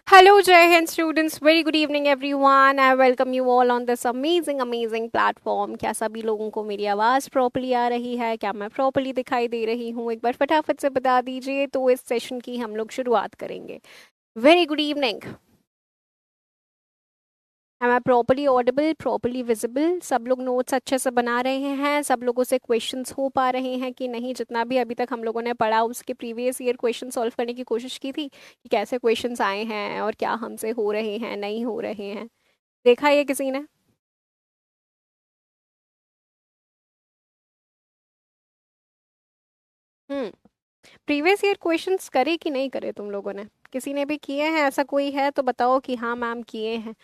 Hello, Jai Hind students. Very good evening, everyone. I welcome you all on this amazing platform. क्या सभी लोगों को मेरी आवाज़ प्रॉपरली आ रही है? क्या मैं प्रॉपरली दिखाई दे रही हूँ? एक बार फटाफट से बता दीजिए तो इस सेशन की हम लोग शुरुआत करेंगे. Very good evening. एम आई प्रॉपरली ऑडिबल, प्रॉपरली विजिबल? सब लोग नोट्स अच्छे से बना रहे हैं? सब लोगों से क्वेश्चंस हो पा रहे हैं कि नहीं? जितना भी अभी तक हम लोगों ने पढ़ा उसके प्रीवियस ईयर क्वेश्चन सॉल्व करने की कोशिश की थी कि कैसे क्वेश्चंस आए हैं और क्या हमसे हो रहे हैं, नहीं हो रहे हैं. देखा ये किसी ने? हम्म. प्रीवियस ईयर क्वेश्चंस करे कि नहीं करे तुम लोगों ने? किसी ने भी किए हैं? ऐसा कोई है तो बताओ कि हाँ मैम किए हैं.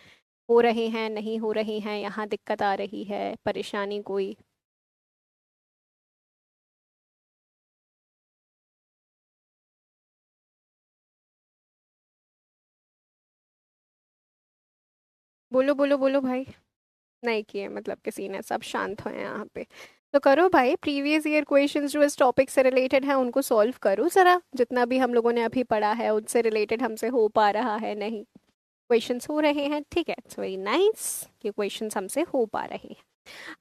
हो रहे हैं, नहीं हो रहे हैं, यहाँ दिक्कत आ रही है, परेशानी कोई? बोलो बोलो बोलो भाई. नहीं किए मतलब किसी ने? सब शांत हैं यहाँ पे. तो करो भाई, प्रीवियस ईयर क्वेश्चंस जो इस टॉपिक से रिलेटेड है उनको सॉल्व करो जरा. जितना भी हम लोगों ने अभी पढ़ा है उससे रिलेटेड हमसे हो पा रहा है नहीं? क्वेश्चंस हो रहे हैं, ठीक है, इट्स वेरी नाइस कि क्वेश्चंस हमसे हो पा रहे हैं.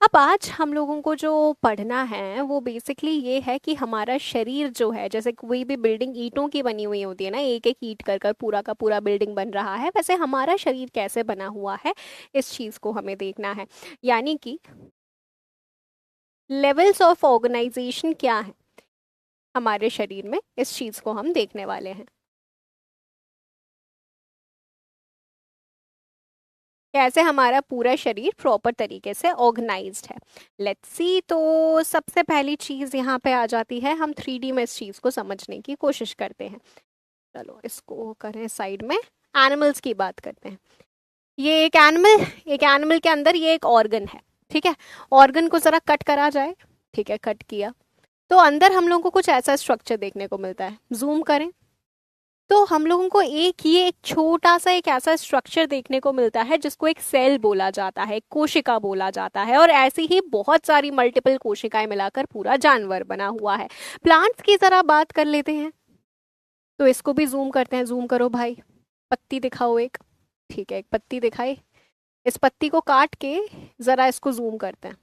अब आज हम लोगों को जो पढ़ना है वो बेसिकली ये है कि हमारा शरीर जो है, जैसे कोई भी बिल्डिंग ईंटों की बनी हुई होती है ना, एक एक ईंट कर कर पूरा का पूरा बिल्डिंग बन रहा है, वैसे हमारा शरीर कैसे बना हुआ है इस चीज को हमें देखना है. यानी कि लेवल्स ऑफ ऑर्गेनाइजेशन क्या है हमारे शरीर में, इस चीज को हम देखने वाले हैं. कैसे हमारा पूरा शरीर प्रॉपर तरीके से ऑर्गेनाइज्ड है. Let's see. तो सबसे पहली चीज यहाँ पे आ जाती है, हम 3D में इस चीज को समझने की कोशिश करते हैं. चलो इसको करें साइड में. एनिमल्स की बात करते हैं. ये एक एनिमल के अंदर ये एक ऑर्गन है. ठीक है. ऑर्गन को जरा कट करा जाए. ठीक है, कट किया. तो अंदर हम लोगों को कुछ ऐसा स्ट्रक्चर देखने को मिलता है. जूम करें तो हम लोगों को एक छोटा सा एक ऐसा स्ट्रक्चर देखने को मिलता है जिसको एक सेल बोला जाता है, कोशिका बोला जाता है, और ऐसी ही बहुत सारी मल्टीपल कोशिकाएं मिलाकर पूरा जानवर बना हुआ है. प्लांट्स की जरा बात कर लेते हैं. तो इसको भी जूम करते हैं. जूम करो भाई. पत्ती दिखाओ एक. ठीक है, एक पत्ती दिखाई. इस पत्ती को काट के जरा इसको जूम करते हैं.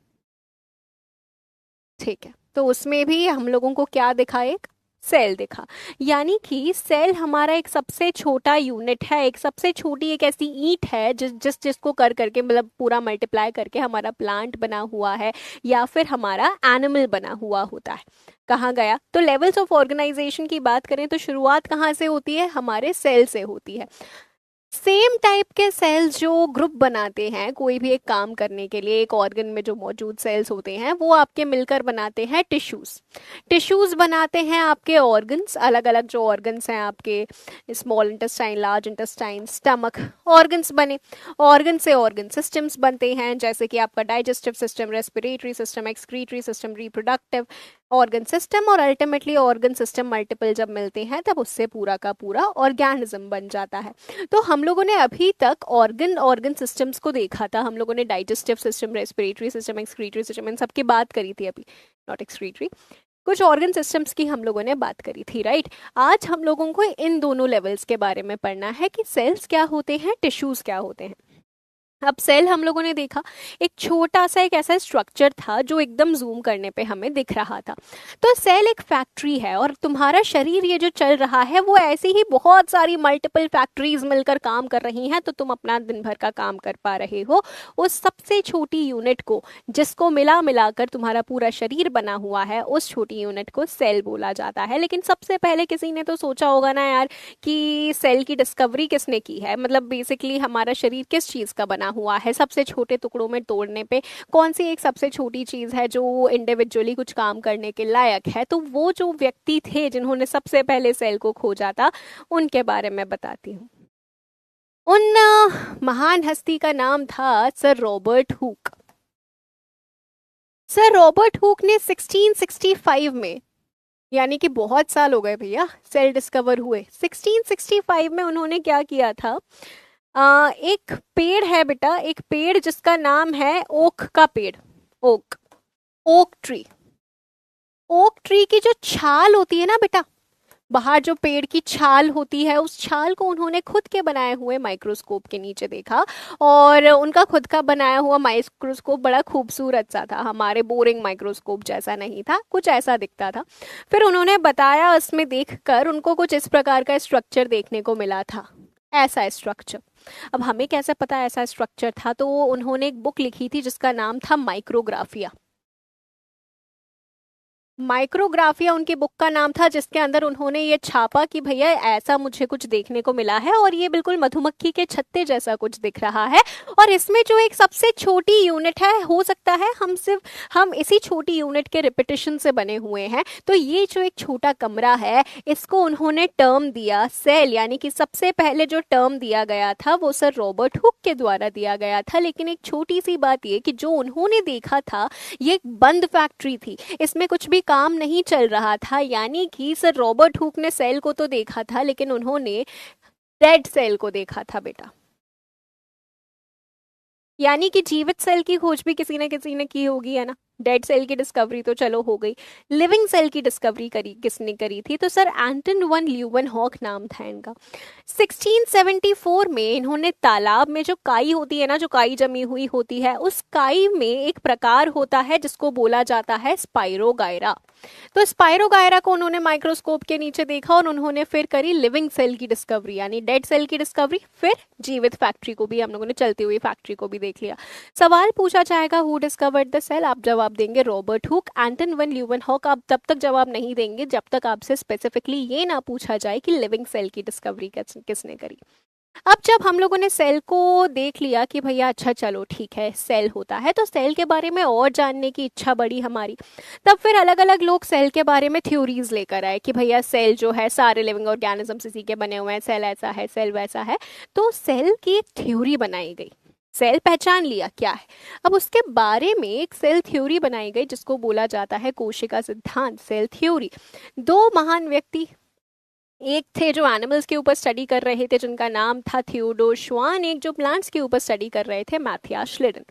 ठीक है, तो उसमें भी हम लोगों को क्या दिखा? एक सेल दिखा. यानी कि सेल हमारा एक सबसे छोटा यूनिट है, एक सबसे छोटी एक ऐसी ईंट है जिसको कर करके मतलब पूरा मल्टीप्लाई करके हमारा प्लांट बना हुआ है या फिर हमारा एनिमल बना हुआ होता है. कहाँ गया? तो लेवल्स ऑफ ऑर्गेनाइजेशन की बात करें तो शुरुआत कहाँ से होती है? हमारे सेल से होती है. सेम टाइप के सेल्स जो ग्रुप बनाते हैं कोई भी एक काम करने के लिए, एक ऑर्गन में जो मौजूद सेल्स होते हैं वो आपके मिलकर बनाते हैं टिश्यूज. टिश्यूज बनाते हैं आपके ऑर्गन्स. अलग अलग जो ऑर्गन्स हैं आपके, small intestine, large intestine, stomach, organs बने. ऑर्गन से ऑर्गन सिस्टम्स बनते हैं, जैसे कि आपका digestive system, respiratory system, excretory system, reproductive organ system, और अल्टीमेटली ऑर्गन सिस्टम मल्टीपल जब मिलते हैं तब उससे पूरा का पूरा ऑर्गेनिज्म बन जाता है. तो हम लोगों ने अभी तक ऑर्गन ऑर्गन सिस्टम्स को देखा था. हम लोगों ने digestive system, respiratory system, excretory system, इन सब की बात करी थी अभी. नॉट एक्सक्रीटरी, कुछ ऑर्गन सिस्टम्स की हम लोगों ने बात करी थी, राइट. आज हम लोगों को इन दोनों लेवल्स के बारे में पढ़ना है कि सेल्स क्या होते हैं, टिश्यूज क्या होते हैं. अब सेल हम लोगों ने देखा, एक छोटा सा एक ऐसा स्ट्रक्चर था जो एकदम जूम करने पे हमें दिख रहा था. तो सेल एक फैक्ट्री है, और तुम्हारा शरीर ये जो चल रहा है वो ऐसी ही बहुत सारी मल्टीपल फैक्ट्रीज मिलकर काम कर रही हैं, तो तुम अपना दिन भर का काम कर पा रहे हो उस सबसे छोटी यूनिट को, जिसको मिला मिलाकर तुम्हारा पूरा शरीर बना हुआ है, उस छोटी यूनिट को सेल बोला जाता है. लेकिन सबसे पहले किसी ने तो सोचा होगा ना यार कि सेल की डिस्कवरी किसने की है, मतलब बेसिकली हमारा शरीर किस चीज का बना हुआ है, सबसे छोटे टुकड़ों में तोड़ने पे कौन सी एक सबसे छोटी चीज है जो इंडिविजुअली कुछ काम करने के लायक है. तो वो जो व्यक्ति थे जिन्होंने सबसे पहले सेल को खोजा था, उनके बारे में बताती हूँ. उन महान हस्ती का नाम था sir Robert Hooke. Sir Robert Hooke ने 1665 में, यानी कि बहुत साल हो गए भैया सेल डिस्कवर हुए, 1665 में उन्होंने क्या किया था? एक पेड़ है बेटा, एक पेड़ जिसका नाम है ओक का पेड़. Oak, oak tree. Oak tree की जो छाल होती है ना बेटा, बाहर जो पेड़ की छाल होती है उस छाल को उन्होंने खुद के बनाए हुए माइक्रोस्कोप के नीचे देखा, और उनका खुद का बनाया हुआ माइक्रोस्कोप बड़ा खूबसूरत सा था, हमारे बोरिंग माइक्रोस्कोप जैसा नहीं था, कुछ ऐसा दिखता था। फिर उन्होंने बताया, उसमें देखकर उनको कुछ इस प्रकार का स्ट्रक्चर देखने को मिला था, ऐसा स्ट्रक्चर। अब हमें कैसे पता ऐसा स्ट्रक्चर था, तो उन्होंने एक बुक लिखी थी जिसका नाम था माइक्रोग्राफिया। माइक्रोग्राफिया उनकी बुक का नाम था, जिसके अंदर उन्होंने ये छापा कि भैया ऐसा मुझे कुछ देखने को मिला है, और ये बिल्कुल मधुमक्खी के छत्ते जैसा कुछ दिख रहा है, और इसमें जो एक सबसे छोटी यूनिट है, हो सकता है हम इसी छोटी यूनिट के रिपीटेशन से बने हुए हैं। तो ये जो एक छोटा कमरा है, इसको उन्होंने टर्म दिया सेल, यानी कि सबसे पहले जो टर्म दिया गया था वो सर रॉबर्ट हुक के द्वारा दिया गया था। लेकिन एक छोटी सी बात ये कि जो उन्होंने देखा था ये एक बंद फैक्ट्री थी, इसमें कुछ भी काम नहीं चल रहा था। यानी कि सर रॉबर्ट हुक ने सेल को तो देखा था, लेकिन उन्होंने डेड सेल को देखा था बेटा। यानी कि जीवित सेल की खोज भी किसी न किसी ने की होगी, है ना। डेड सेल की डिस्कवरी तो चलो हो गई, लिविंग सेल की डिस्कवरी करी किसने करी थी, तो सर एंटन वन ल्यूवेनहॉक नाम था इनका। 1674 में इन्होंने तालाब में जो काई होती है ना, जो काई जमी हुई होती है, उस काई में एक प्रकार होता है जिसको बोला जाता है स्पाइरोगायरा। तो स्पाइरोगायरा को उन्होंने माइक्रोस्कोप के नीचे देखा, और उन्होंने फिर करी लिविंग सेल की डिस्कवरी, यानी डेड सेल की डिस्कवरी। फिर जीवित फैक्ट्री को भी हम लोगों ने, चलती हुई फैक्ट्री को भी देख लिया। सवाल पूछा जाएगा हु डिस्कवर्ड द सेल, आप जवाब देंगे रॉबर्ट हुक। एंटन वन ल्यूवेनहॉक आप तब तक जवाब नहीं देंगे जब तक आपसे स्पेसिफिकली ये ना पूछा जाए कि लिविंग सेल की डिस्कवरी किसने करी। अब जब हम लोगों ने सेल को देख लिया कि भैया अच्छा चलो ठीक है सेल होता है, तो सेल के बारे में और जानने की इच्छा बढ़ी हमारी। तब फिर अलग अलग लोग सेल के बारे में थ्योरीज लेकर आए कि भैया सेल जो है सारे लिविंग ऑर्गेनिजम्स इसी के बने हुए हैं, सेल ऐसा है, सेल वैसा है। तो सेल की एक थ्योरी बनाई गई, सेल पहचान लिया क्या है, अब उसके बारे में एक सेल थ्योरी बनाई गई जिसको बोला जाता है कोशिका सिद्धांत, सेल थ्योरी। दो महान व्यक्ति, एक थे जो एनिमल्स के ऊपर स्टडी कर रहे थे जिनका नाम था थियोडोर श्वान, एक जो प्लांट्स के ऊपर स्टडी कर रहे थे मैथियास श्लिडन।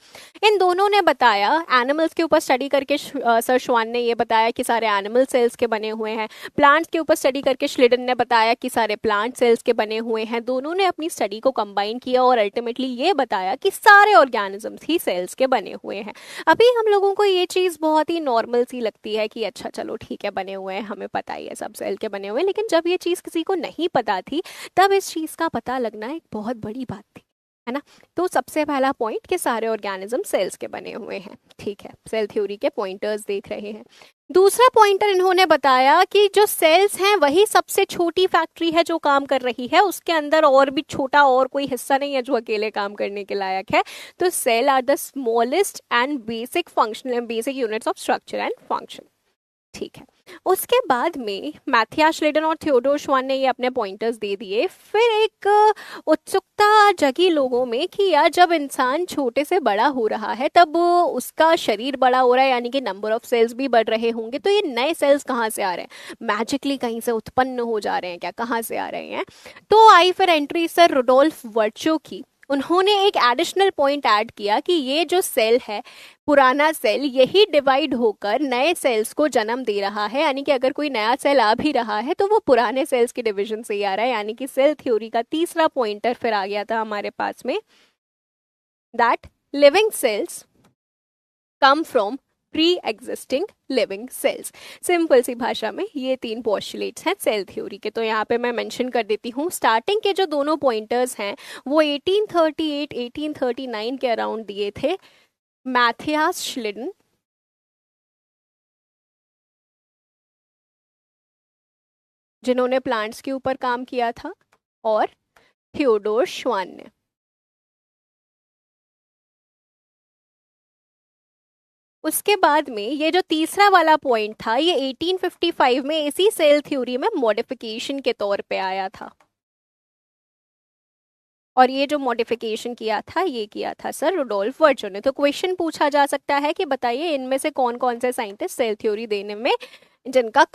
इन दोनों ने बताया, एनिमल्स के ऊपर स्टडी करके सर श्वान ने ये बताया कि सारे एनिमल सेल्स के बने हुए हैं, प्लांट्स के ऊपर स्टडी करके श्लिडन ने बताया कि सारे प्लांट सेल्स के बने हुए हैं। दोनों ने अपनी स्टडी को कंबाइन किया और अल्टीमेटली ये बताया कि सारे ऑर्गेनिजम्स ही सेल्स के बने हुए हैं। अभी हम लोगों को ये चीज़ बहुत ही नॉर्मल सी लगती है कि अच्छा चलो ठीक है बने हुए हैं, हमें पता ही है सब सेल के बने हुए हैं, लेकिन जब ये चीज़ किसी को नहीं पता थी तब इस चीज का पता लगना एक बहुत बड़ी बात थी, है ना। तो सबसे पहला पॉइंट कि सारे ऑर्गेनिज्म सेल्स के बने हुए हैं, ठीक है, सेल थ्योरी के पॉइंटर्स देख रहे हैं। दूसरा पॉइंटर इन्होंने बताया कि जो सेल्स हैं वही सबसे छोटी फैक्ट्री है जो काम कर रही है, उसके अंदर और भी छोटा और कोई हिस्सा नहीं है जो अकेले काम करने के लायक है। तो cell are the smallest and basic units of structure and function, ठीक है। उसके बाद में मैथियास श्लिडन और थियोडोर श्वान ने ये अपने पॉइंटर्स दे दिए। फिर एक उत्सुकता जगी लोगों में कि यार जब इंसान छोटे से बड़ा हो रहा है तब उसका शरीर बड़ा हो रहा है, यानी कि नंबर ऑफ सेल्स भी बढ़ रहे होंगे, तो ये नए सेल्स कहाँ से आ रहे हैं, मैजिकली कहीं से उत्पन्न हो जा रहे हैं क्या, कहाँ से आ रहे हैं। तो आई फिर एंट्री सर रुडोल्फ वर्चो की। उन्होंने एक एडिशनल पॉइंट ऐड किया कि ये जो सेल है, पुराना सेल, यही डिवाइड होकर नए सेल्स को जन्म दे रहा है, यानी कि अगर कोई नया सेल आ भी रहा है तो वो पुराने सेल्स के डिवीजन से ही आ रहा है। यानी कि सेल थ्योरी का तीसरा पॉइंटर फिर आ गया था हमारे पास में, that living cells come from pre existing living cells. Simple सी भाषा में ये तीन पोस्टुलेट्स हैं सेल थ्योरी के। तो यहाँ पे मैं मेंशन कर देती हूँ, स्टार्टिंग के जो दोनों पॉइंटर्स हैं वो 1838 1839 के अराउंड दिए थे मैथियास श्लिडन, जिन्होंने प्लांट्स के ऊपर काम किया था, और थियोडोर श्वान ने। उसके बाद में ये जो तीसरा वाला पॉइंट था ये 1855 में इसी सेल थ्योरी में मॉडिफिकेशन के तौर पे आया था, और ये जो मॉडिफिकेशन किया था ये किया था सर रुडोल्फ वर्चो ने। तो क्वेश्चन पूछा जा सकता है कि बताइए इनमें से कौन कौन से साइंटिस्ट सेल थ्योरी देने में जिनका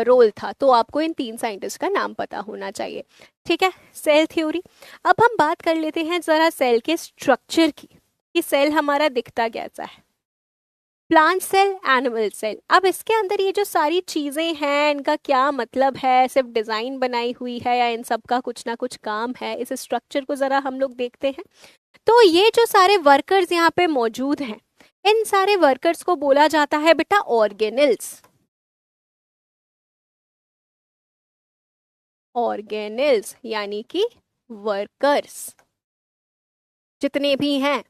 रोल था, तो आपको इन तीन साइंटिस्ट का नाम पता होना चाहिए, ठीक है। Cell theory. अब हम बात कर लेते हैं जरा सेल के स्ट्रक्चर की, कि सेल हमारा दिखता कैसा है। Plant cell, animal cell. अब इसके अंदर ये जो सारी चीजें हैं इनका क्या मतलब है, सिर्फ डिजाइन बनाई हुई है या इन सब का कुछ ना कुछ काम है, इस स्ट्रक्चर को जरा हम लोग देखते हैं। तो ये जो सारे वर्कर्स यहाँ पे मौजूद हैं, इन सारे वर्कर्स को बोला जाता है बेटा ऑर्गेनिल्स। ऑर्गेनिल्स यानी कि वर्कर्स जितने भी हैं,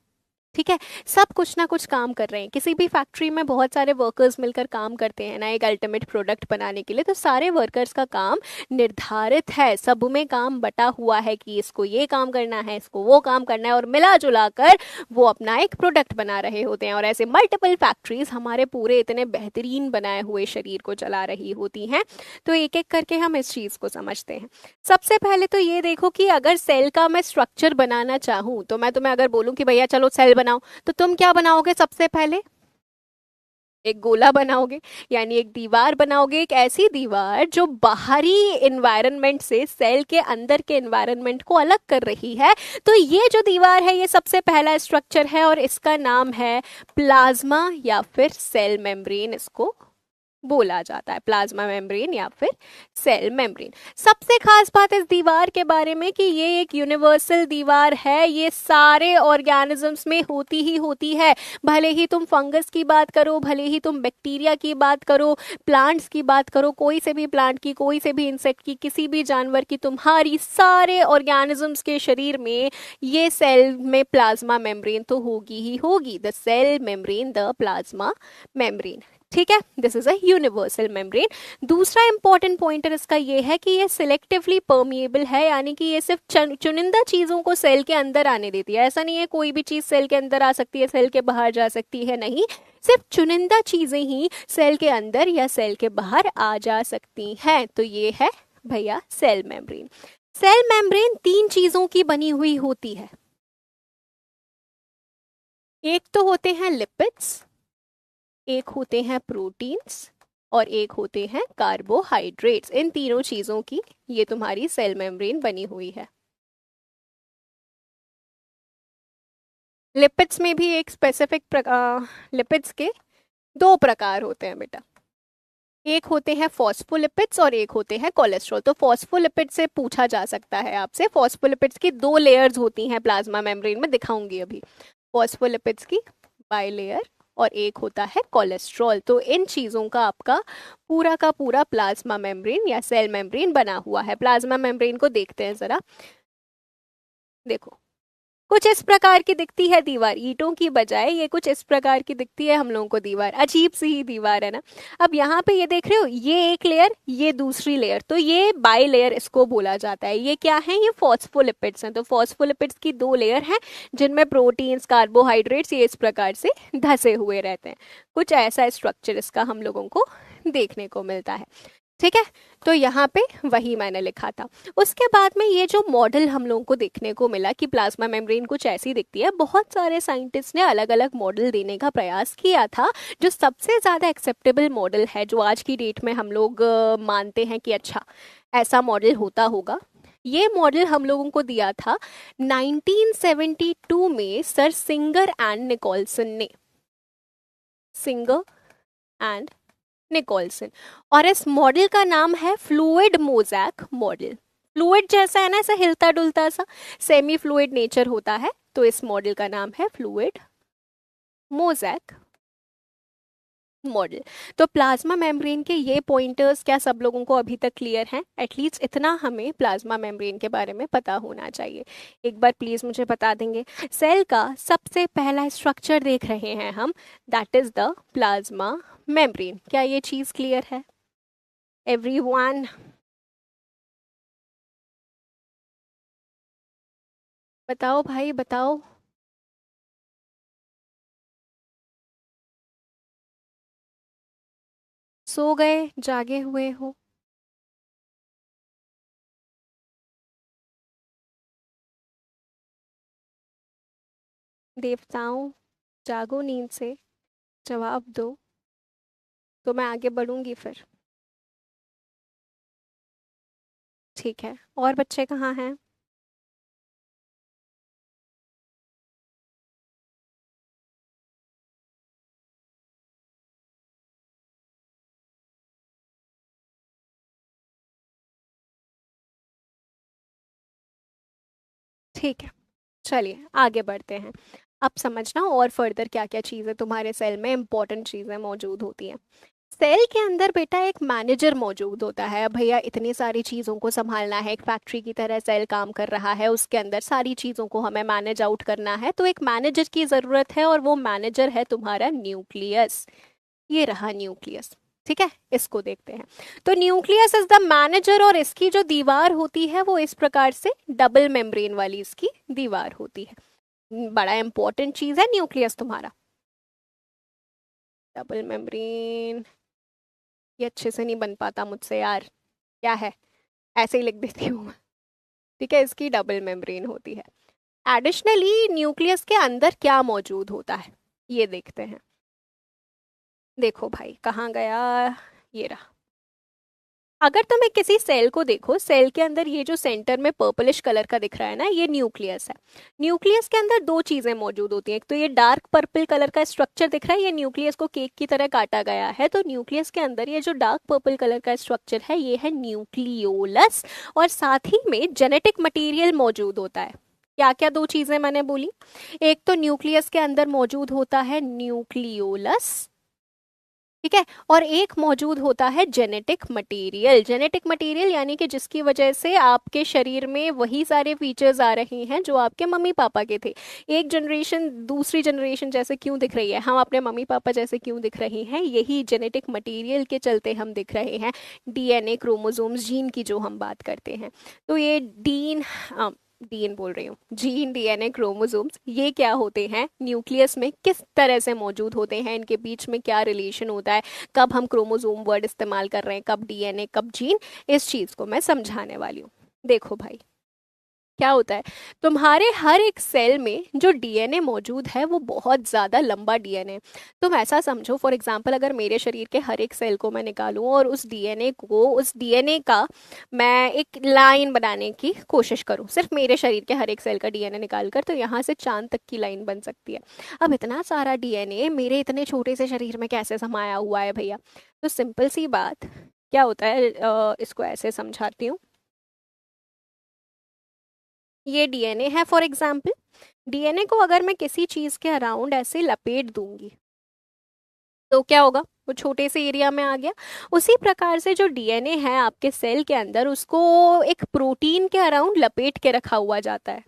ठीक है, सब कुछ ना कुछ काम कर रहे हैं। किसी भी फैक्ट्री में बहुत सारे वर्कर्स मिलकर काम करते हैं ना एक अल्टीमेट प्रोडक्ट बनाने के लिए, तो सारे वर्कर्स का काम निर्धारित है, सब में काम बटा हुआ है कि इसको ये काम करना है, इसको वो काम करना है, और मिला जुला कर वो अपना एक प्रोडक्ट बना रहे होते हैं। और ऐसे मल्टीपल फैक्ट्रीज हमारे पूरे इतने बेहतरीन बनाए हुए शरीर को चला रही होती हैं। तो एक एक करके हम इस चीज को समझते हैं। सबसे पहले तो ये देखो कि अगर सेल का मैं स्ट्रक्चर बनाना चाहूं, तो मैं तुम्हें अगर बोलूं कि भैया चलो सेल बनाओ, तो तुम क्या बनाओगे सबसे पहले? एक गोला बनाओगे, यानी एक दीवार बनाओगे, एक ऐसी दीवार जो बाहरी एनवायरनमेंट से सेल के अंदर के एनवायरनमेंट को अलग कर रही है। तो ये जो दीवार है ये सबसे पहला स्ट्रक्चर है और इसका नाम है प्लाज्मा या फिर सेल मेम्ब्रेन, इसको बोला जाता है प्लाज्मा मेम्ब्रेन या फिर सेल मेम्ब्रेन। सबसे खास बात इस दीवार के बारे में कि ये एक यूनिवर्सल दीवार है, ये सारे ऑर्गेनिजम्स में होती ही होती है। भले ही तुम फंगस की बात करो, भले ही तुम बैक्टीरिया की बात करो, प्लांट्स की बात करो, कोई से भी प्लांट की, कोई से भी इंसेक्ट की, किसी भी जानवर की, तुम्हारी सारे ऑर्गेनिजम्स के शरीर में ये सेल में प्लाज्मा मेम्ब्रेन तो होगी ही होगी। The cell membrane, the plasma membrane, ठीक है, this is a universal membrane. दूसरा इंपॉर्टेंट पॉइंटर इसका ये है कि ये सिलेक्टिवली परमिएबल है, यानी कि ये सिर्फ चुनिंदा चीजों को सेल के अंदर आने देती है। ऐसा नहीं है कोई भी चीज सेल के अंदर आ सकती है, सेल के बाहर जा सकती है, नहीं, सिर्फ चुनिंदा चीजें ही सेल के अंदर या सेल के बाहर आ जा सकती हैं। तो ये है भैया सेल मेम्ब्रेन। सेल मेम्ब्रेन तीन चीजों की बनी हुई होती है। एक तो होते हैं लिपिड्स, एक होते हैं प्रोटीन्स, और एक होते हैं कार्बोहाइड्रेट्स। इन तीनों चीजों की ये तुम्हारी सेल मेम्ब्रेन बनी हुई है। लिपिड्स में भी एक स्पेसिफिक लिपिड्स के दो प्रकार होते हैं बेटा। एक होते हैं फॉस्फोलिपिड्स और एक होते हैं कोलेस्ट्रॉल। तो फॉस्फोलिपिड से पूछा जा सकता है आपसे, फॉस्फोलिपिड्स की दो लेयर्स होती हैं प्लाज्मा मेम्ब्रेन में, दिखाऊंगी अभी। फॉस्फोलिपिड्स की बाइलेयर और एक होता है कोलेस्ट्रॉल। तो इन चीजों का आपका पूरा का पूरा प्लाज्मा मेम्ब्रेन या सेल मेम्ब्रेन बना हुआ है। प्लाज्मा मेम्ब्रेन को देखते हैं जरा, देखो कुछ इस प्रकार की दिखती है दीवार, ईंटों की बजाय ये कुछ इस प्रकार की दिखती है हम लोगों को दीवार, अजीब सी ही दीवार है ना। अब यहाँ पे ये देख रहे हो, ये एक लेयर, ये दूसरी लेयर, तो ये बाई लेयर इसको बोला जाता है। ये क्या है? ये फॉस्फोलिपिड्स हैं। तो फॉस्फोलिपिड्स की दो लेयर हैं जिनमें प्रोटीन्स, कार्बोहाइड्रेट्स ये इस प्रकार से धसे हुए रहते हैं। कुछ ऐसा स्ट्रक्चर इसका हम लोगों को देखने को मिलता है, ठीक है। तो यहाँ पे वही मैंने लिखा था। उसके बाद में ये जो मॉडल हम लोगों को देखने को मिला कि प्लाज्मा मेम्ब्रेन कुछ ऐसी दिखती है, बहुत सारे साइंटिस्ट ने अलग अलग मॉडल देने का प्रयास किया था। जो सबसे ज़्यादा एक्सेप्टेबल मॉडल है, जो आज की डेट में हम लोग मानते हैं कि अच्छा ऐसा मॉडल होता होगा, ये मॉडल हम लोगों को दिया था 1972 में सर सिंगर एंड निकोलसन ने। Singer and Nicolson. और इस मॉडल का नाम है फ्लूइड मोजैक मॉडल। फ्लूइड जैसा है ना, ऐसा हिलता डुलता सा, सेमी फ्लूइड नेचर होता है, तो इस मॉडल का नाम है फ्लूइड मोजैक मॉडल। तो प्लाज्मा मेम्ब्रेन के ये पॉइंटर्स क्या सब लोगों को अभी तक क्लियर हैं? एटलीस्ट इतना हमें प्लाज्मा मेम्ब्रेन के बारे में पता होना चाहिए। एक बार प्लीज मुझे बता देंगे, सेल का सबसे पहला स्ट्रक्चर देख रहे हैं हम, that is the plasma membrane. क्या ये चीज क्लियर है एवरीवन? बताओ भाई बताओ। सो गए, जागे हुए हो? देवताओं, जागो नींद से, जवाब दो, तो मैं आगे बढ़ूंगी फिर। ठीक है, और बच्चे कहाँ हैं? ठीक है, चलिए आगे बढ़ते हैं। अब समझना और फर्दर क्या क्या चीज़ें तुम्हारे सेल में इंपॉर्टेंट चीज़ें मौजूद होती हैं। सेल के अंदर बेटा एक मैनेजर मौजूद होता है। अब भैया इतनी सारी चीज़ों को संभालना है, एक फैक्ट्री की तरह सेल काम कर रहा है, उसके अंदर सारी चीज़ों को हमें मैनेज आउट करना है, तो एक मैनेजर की ज़रूरत है, और वो मैनेजर है तुम्हारा न्यूक्लियस। ये रहा न्यूक्लियस। ठीक है, इसको देखते हैं। तो न्यूक्लियस इज द मैनेजर, और इसकी जो दीवार होती है वो इस प्रकार से डबल मेम्ब्रेन वाली इसकी दीवार होती है। बड़ा इंपॉर्टेंट चीज है न्यूक्लियस तुम्हारा, डबल मेम्ब्रेन। ये अच्छे से नहीं बन पाता मुझसे यार, क्या है, ऐसे ही लिख देती हूँ मैं। ठीक है, इसकी डबल मेम्ब्रेन होती है। एडिशनली न्यूक्लियस के अंदर क्या मौजूद होता है, ये देखते हैं। देखो भाई कहाँ गया, ये रहा। अगर तुम्हें किसी सेल को देखो, सेल के अंदर ये जो सेंटर में पर्पलिश कलर का दिख रहा है ना, ये न्यूक्लियस है। न्यूक्लियस के अंदर दो चीजें मौजूद होती हैं। एक तो ये डार्क पर्पल कलर का स्ट्रक्चर दिख रहा है, ये न्यूक्लियस को केक की तरह काटा गया है। तो न्यूक्लियस के अंदर ये जो डार्क पर्पल कलर का स्ट्रक्चर है, ये है न्यूक्लियोलस। और साथ ही में जेनेटिक मटेरियल मौजूद होता है। क्या क्या दो चीजें मैंने बोली, एक तो न्यूक्लियस के अंदर मौजूद होता है न्यूक्लियोलस, ठीक है, और एक मौजूद होता है जेनेटिक मटेरियल। जेनेटिक मटेरियल यानी कि जिसकी वजह से आपके शरीर में वही सारे फीचर्स आ रहे हैं जो आपके मम्मी पापा के थे। एक जनरेशन दूसरी जनरेशन जैसे क्यों दिख रही है, हम अपने मम्मी पापा जैसे क्यों दिख रहे हैं, यही जेनेटिक मटेरियल के चलते हम दिख रहे हैं। डीएनए, क्रोमोसोम्स, जीन की जो हम बात करते हैं, तो ये डीएन बोल रही हूँ, जीन, डीएनए, क्रोमोसोम्स, ये क्या होते हैं, न्यूक्लियस में किस तरह से मौजूद होते हैं, इनके बीच में क्या रिलेशन होता है, कब हम क्रोमोसोम वर्ड इस्तेमाल कर रहे हैं, कब डीएनए, कब जीन, इस चीज को मैं समझाने वाली हूँ। देखो भाई क्या होता है, तुम्हारे हर एक सेल में जो डीएनए मौजूद है वो बहुत ज़्यादा लंबा डीएनए। तुम ऐसा समझो, फॉर एग्जांपल अगर मेरे शरीर के हर एक सेल को मैं निकालूं और उस डीएनए का मैं एक लाइन बनाने की कोशिश करूं, सिर्फ मेरे शरीर के हर एक सेल का डीएनए निकाल कर, तो यहाँ से चांद तक की लाइन बन सकती है। अब इतना सारा डीएनए मेरे इतने छोटे से शरीर में कैसे समाया हुआ है भैया। तो सिंपल सी बात क्या होता है, इसको ऐसे समझाती हूँ। ये डीएनए है फॉर एग्जाम्पल, डीएनए को अगर मैं किसी चीज के अराउंड ऐसे लपेट दूंगी तो क्या होगा, वो छोटे से एरिया में आ गया। उसी प्रकार से जो डीएनए है आपके सेल के अंदर, उसको एक प्रोटीन के अराउंड लपेट के रखा हुआ जाता है,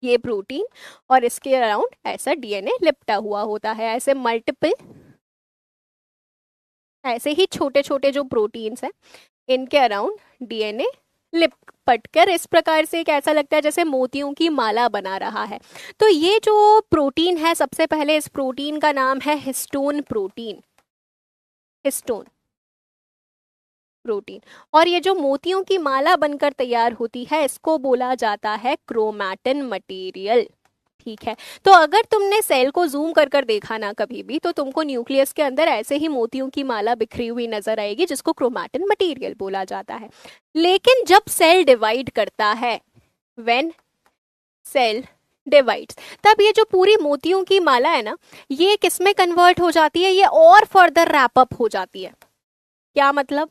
ये प्रोटीन, और इसके अराउंड ऐसा डीएनए लिपटा हुआ होता है। ऐसे मल्टीपल, ऐसे ही छोटे छोटे जो प्रोटीन्स हैं, इनके अराउंड डीएनए लिपट कर इस प्रकार से एक ऐसा लगता है जैसे मोतियों की माला बना रहा है। तो ये जो प्रोटीन है, सबसे पहले इस प्रोटीन का नाम है हिस्टोन प्रोटीन, हिस्टोन प्रोटीन। और ये जो मोतियों की माला बनकर तैयार होती है, इसको बोला जाता है क्रोमैटिन मटेरियल। ठीक है, तो अगर तुमने सेल को जूम कर कर देखा ना कभी भी, तो तुमको न्यूक्लियस के अंदर ऐसे ही मोतियों की माला बिखरी हुई नजर आएगी, जिसको क्रोमैटिन मटेरियल बोला जाता है। लेकिन जब सेल डिवाइड करता है, व्हेन सेल डिवाइड्स, तब ये जो पूरी मोतियों की माला है ना, ये किसमें कन्वर्ट हो जाती है, ये और फर्दर रैप अप हो जाती है। क्या मतलब,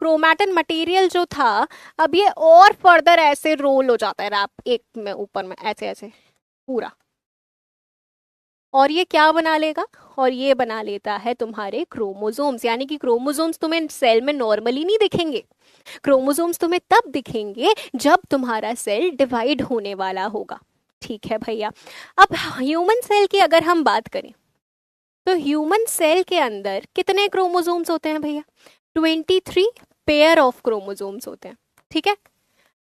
क्रोमैटिन मटेरियल जो था, अब ये और फर्दर ऐसे रोल हो जाता है, रैप एक में ऊपर में ऐसे ऐसे पूरा। और ये क्या बना लेगा, और ये बना लेता है तुम्हारे क्रोमोसोम्स। यानी कि क्रोमोसोम्स तुम्हें सेल में नॉर्मली नहीं दिखेंगे, क्रोमोसोम्स तुम्हें तब दिखेंगे जब तुम्हारा सेल डिवाइड होने वाला होगा। ठीक है भैया। अब ह्यूमन सेल की अगर हम बात करें, तो ह्यूमन सेल के अंदर कितने क्रोमोसोम्स होते हैं भैया, 23 पेयर ऑफ क्रोमोसोम्स होते हैं। ठीक है,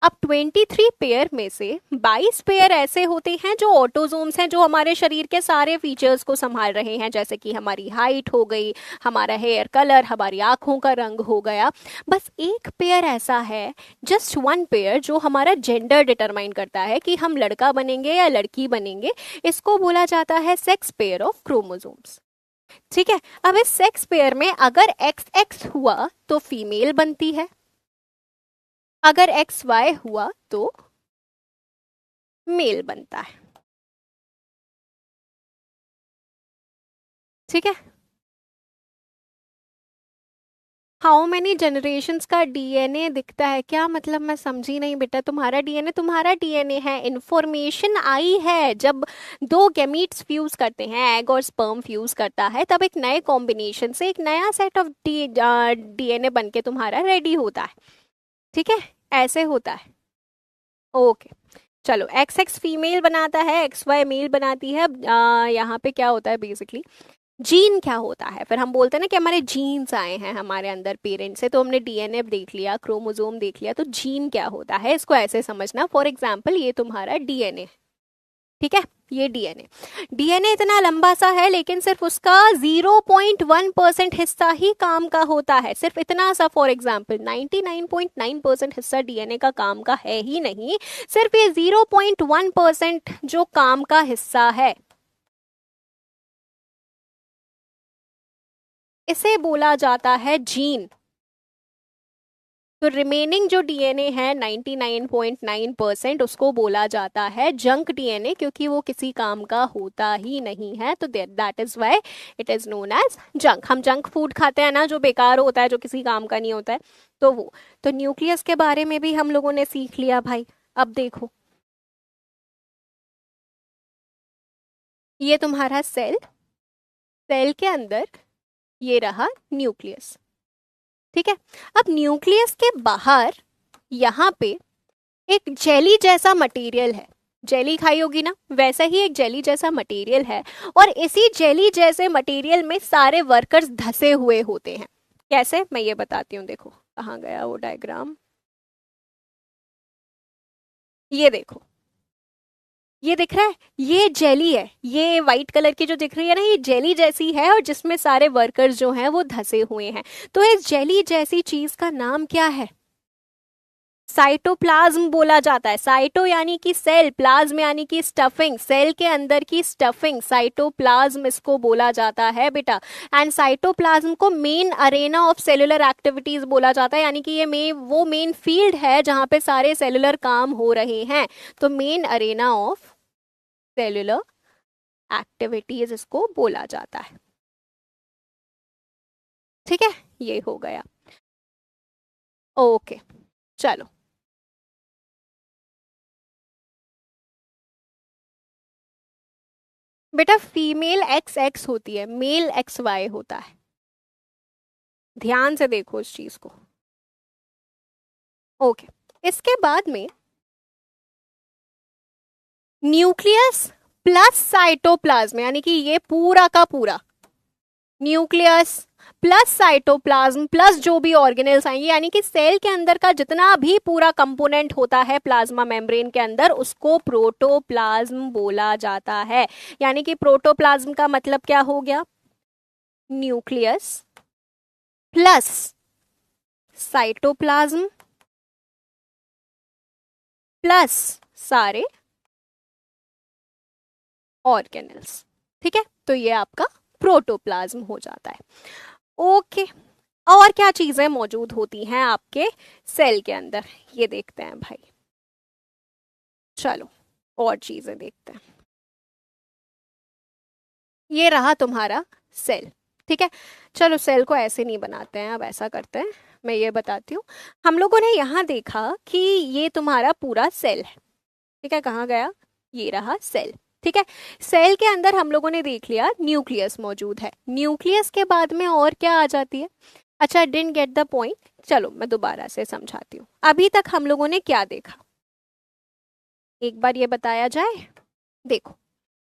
अब 23 पेयर में से 22 पेयर ऐसे होते हैं जो ऑटोजोम्स हैं, जो हमारे शरीर के सारे फीचर्स को संभाल रहे हैं, जैसे कि हमारी हाइट हो गई, हमारा हेयर कलर, हमारी आंखों का रंग हो गया। बस एक पेयर ऐसा है, जस्ट वन पेयर, जो हमारा जेंडर डिटरमाइन करता है कि हम लड़का बनेंगे या लड़की बनेंगे। इसको बोला जाता है सेक्स पेयर ऑफ क्रोमोसोम्स। ठीक है, अब इस सेक्स पेयर में अगर एक्स एक्स हुआ तो फीमेल बनती है, अगर एक्स वाई हुआ तो मेल बनता है। ठीक है, हाउ मेनी जनरेशन्स का डीएनए दिखता है, क्या मतलब, मैं समझी नहीं बेटा। तुम्हारा डीएनए है, इंफॉर्मेशन आई है जब दो गैमीट्स फ्यूज करते हैं, एग और स्पर्म फ्यूज करता है, तब एक नए कॉम्बिनेशन से एक नया सेट ऑफ डीएनए बन के तुम्हारा रेडी होता है। ठीक है, ऐसे होता है। ओके, चलो एक्स एक्स फीमेल बनाता है, एक्स वाई मेल बनाती है। अब यहाँ पे क्या होता है बेसिकली, जीन क्या होता है, फिर हम बोलते हैं ना कि हमारे जीन्स आए हैं हमारे अंदर पेरेंट्स से, तो हमने डीएनए देख लिया, क्रोमोसोम देख लिया, तो जीन क्या होता है इसको ऐसे समझना। फॉर एग्जाम्पल ये तुम्हारा डीएनए, ठीक है, ये डीएनए डीएनए इतना लंबा सा है, लेकिन सिर्फ उसका 0.1% हिस्सा ही काम का होता है, सिर्फ इतना सा। फॉर एग्जाम्पल 99.9% हिस्सा डीएनए का काम का है ही नहीं, सिर्फ ये 0.1% जो काम का हिस्सा है, इसे बोला जाता है जीन। तो रिमेनिंग जो डीएनए है 99.9%, उसको बोला जाता है जंक डीएनए, क्योंकि वो किसी काम का होता ही नहीं है। तो that is why it is known as junk. हम जंक फूड खाते हैं ना, जो बेकार होता है, जो किसी काम का नहीं होता है, तो वो। तो न्यूक्लियस के बारे में भी हम लोगों ने सीख लिया भाई। अब देखो, ये तुम्हारा सेल, सेल के अंदर ये रहा न्यूक्लियस, ठीक है। अब न्यूक्लियस के बाहर यहाँ पे एक जेली जैसा मटेरियल है, जेली खाई होगी ना, वैसा ही एक जेली जैसा मटेरियल है, और इसी जेली जैसे मटेरियल में सारे वर्कर्स धसे हुए होते हैं। कैसे, मैं ये बताती हूँ। देखो कहाँ गया वो डायग्राम, ये देखो, ये दिख रहा है, ये जेली है, ये व्हाइट कलर की जो दिख रही है ना, ये जेली जैसी है, और जिसमें सारे वर्कर्स जो हैं वो धसे हुए हैं। तो इस जेली जैसी चीज का नाम क्या है, साइटोप्लाज्म बोला जाता है। साइटो यानी कि सेल, प्लाज्म यानी कि स्टफिंग, सेल के अंदर की स्टफिंग, साइटोप्लाज्म इसको बोला जाता है बेटा। एंड साइटोप्लाज्म को main Arena of cellular activities बोला जाता है, यानी कि ये वो मेन फील्ड है जहां पे सारे सेलुलर काम हो रहे हैं। तो main Arena of cellular activities इसको बोला जाता है, ठीक है, ये हो गया। ओके, चलो, बेटा फीमेल एक्स एक्स होती है, मेल एक्स वाई होता है, ध्यान से देखो इस चीज को। ओके, इसके बाद में न्यूक्लियस प्लस साइटोप्लाज्म, यानी कि ये पूरा का पूरा न्यूक्लियस प्लस साइटोप्लाज्म प्लस जो भी ऑर्गेनेल्स आएंगे, यानी कि सेल के अंदर का जितना भी पूरा कंपोनेंट होता है प्लाज्मा मेम्ब्रेन के अंदर, उसको प्रोटोप्लाज्म बोला जाता है। यानी कि प्रोटोप्लाज्म का मतलब क्या हो गया, न्यूक्लियस प्लस साइटोप्लाज्म प्लस सारे ऑर्गेनेल्स, ठीक है। तो ये आपका प्रोटोप्लाज्म हो जाता है। ओके, और क्या चीजें मौजूद होती हैं आपके सेल के अंदर, ये देखते हैं भाई। चलो और चीजें देखते हैं। ये रहा तुम्हारा सेल, ठीक है। चलो सेल को ऐसे नहीं बनाते हैं, अब ऐसा करते हैं, मैं ये बताती हूँ। हम लोगों ने यहाँ देखा कि ये तुम्हारा पूरा सेल है, ठीक है, कहाँ गया, ये रहा सेल, ठीक है। सेल के अंदर हम लोगों ने देख लिया न्यूक्लियस मौजूद है, न्यूक्लियस के बाद में और क्या आ जाती है। अच्छा, डिडंट गेट द पॉइंट, चलो मैं दोबारा से समझाती हूँ। अभी तक हम लोगों ने क्या देखा, एक बार ये बताया जाए। देखो,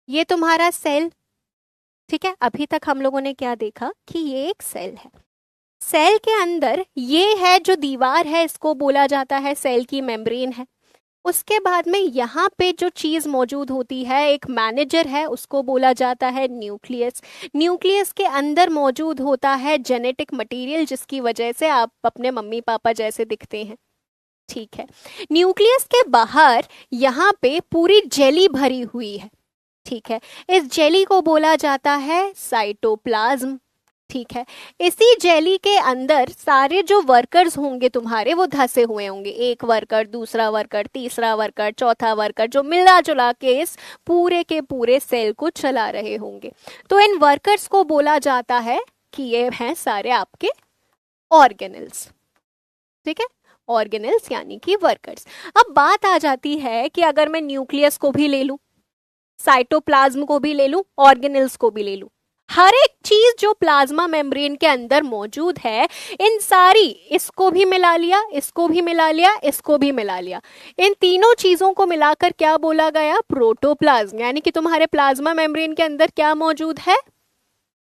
ये तुम्हारा सेल, ठीक है, अभी तक हम लोगों ने क्या देखा कि ये एक सेल है। सेल के अंदर ये है जो दीवार है, इसको बोला जाता है सेल की मेम्ब्रेन है। उसके बाद में यहाँ पे जो चीज मौजूद होती है, एक मैनेजर है, उसको बोला जाता है न्यूक्लियस। न्यूक्लियस के अंदर मौजूद होता है जेनेटिक मटेरियल, जिसकी वजह से आप अपने मम्मी पापा जैसे दिखते हैं, ठीक है। न्यूक्लियस के बाहर यहाँ पे पूरी जेली भरी हुई है, ठीक है, इस जेली को बोला जाता है साइटोप्लाज्म, ठीक है। इसी जेली के अंदर सारे जो वर्कर्स होंगे तुम्हारे, वो धसे हुए होंगे, एक वर्कर, दूसरा वर्कर, तीसरा वर्कर, चौथा वर्कर, जो मिला जुला के इस पूरे के पूरे सेल को चला रहे होंगे। तो इन वर्कर्स को बोला जाता है कि ये हैं सारे आपके ऑर्गेनेल्स। ठीक है, ऑर्गेनेल्स यानी कि वर्कर्स। अब बात आ जाती है कि अगर मैं न्यूक्लियस को भी ले लूं, साइटोप्लाज्म को भी ले लूं, ऑर्गेनेल्स को भी ले लूं, हर एक चीज जो प्लाज्मा मेम्ब्रेन के अंदर मौजूद है, इन सारी, इसको भी मिला लिया, इसको भी मिला लिया, इसको भी मिला लिया, इन तीनों चीजों को मिलाकर क्या बोला गया? प्रोटोप्लाज्म। यानी कि तुम्हारे प्लाज्मा मेम्ब्रेन के अंदर क्या मौजूद है?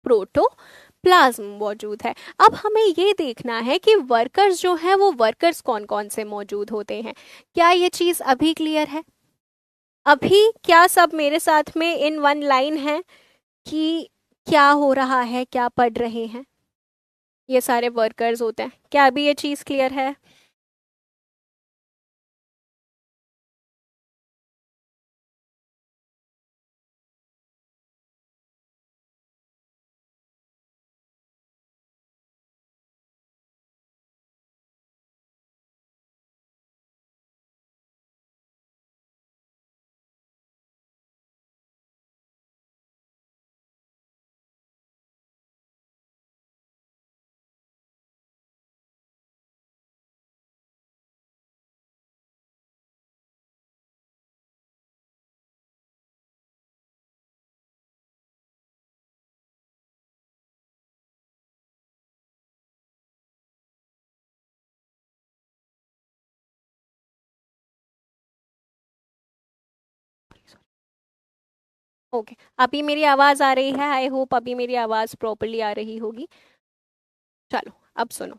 प्रोटोप्लाज्म मौजूद है। अब हमें ये देखना है कि वर्कर्स जो है वो वर्कर्स कौन कौन से मौजूद होते हैं। क्या ये चीज अभी क्लियर है? अभी क्या सब मेरे साथ में इन वन लाइन है कि क्या हो रहा है, क्या पढ़ रहे हैं? ये सारे वर्कर्स होते हैं। क्या अभी ये चीज क्लियर है? ओके, अभी मेरी आवाज आ रही है? आई होप अभी मेरी आवाज प्रॉपरली आ रही होगी। चलो अब सुनो।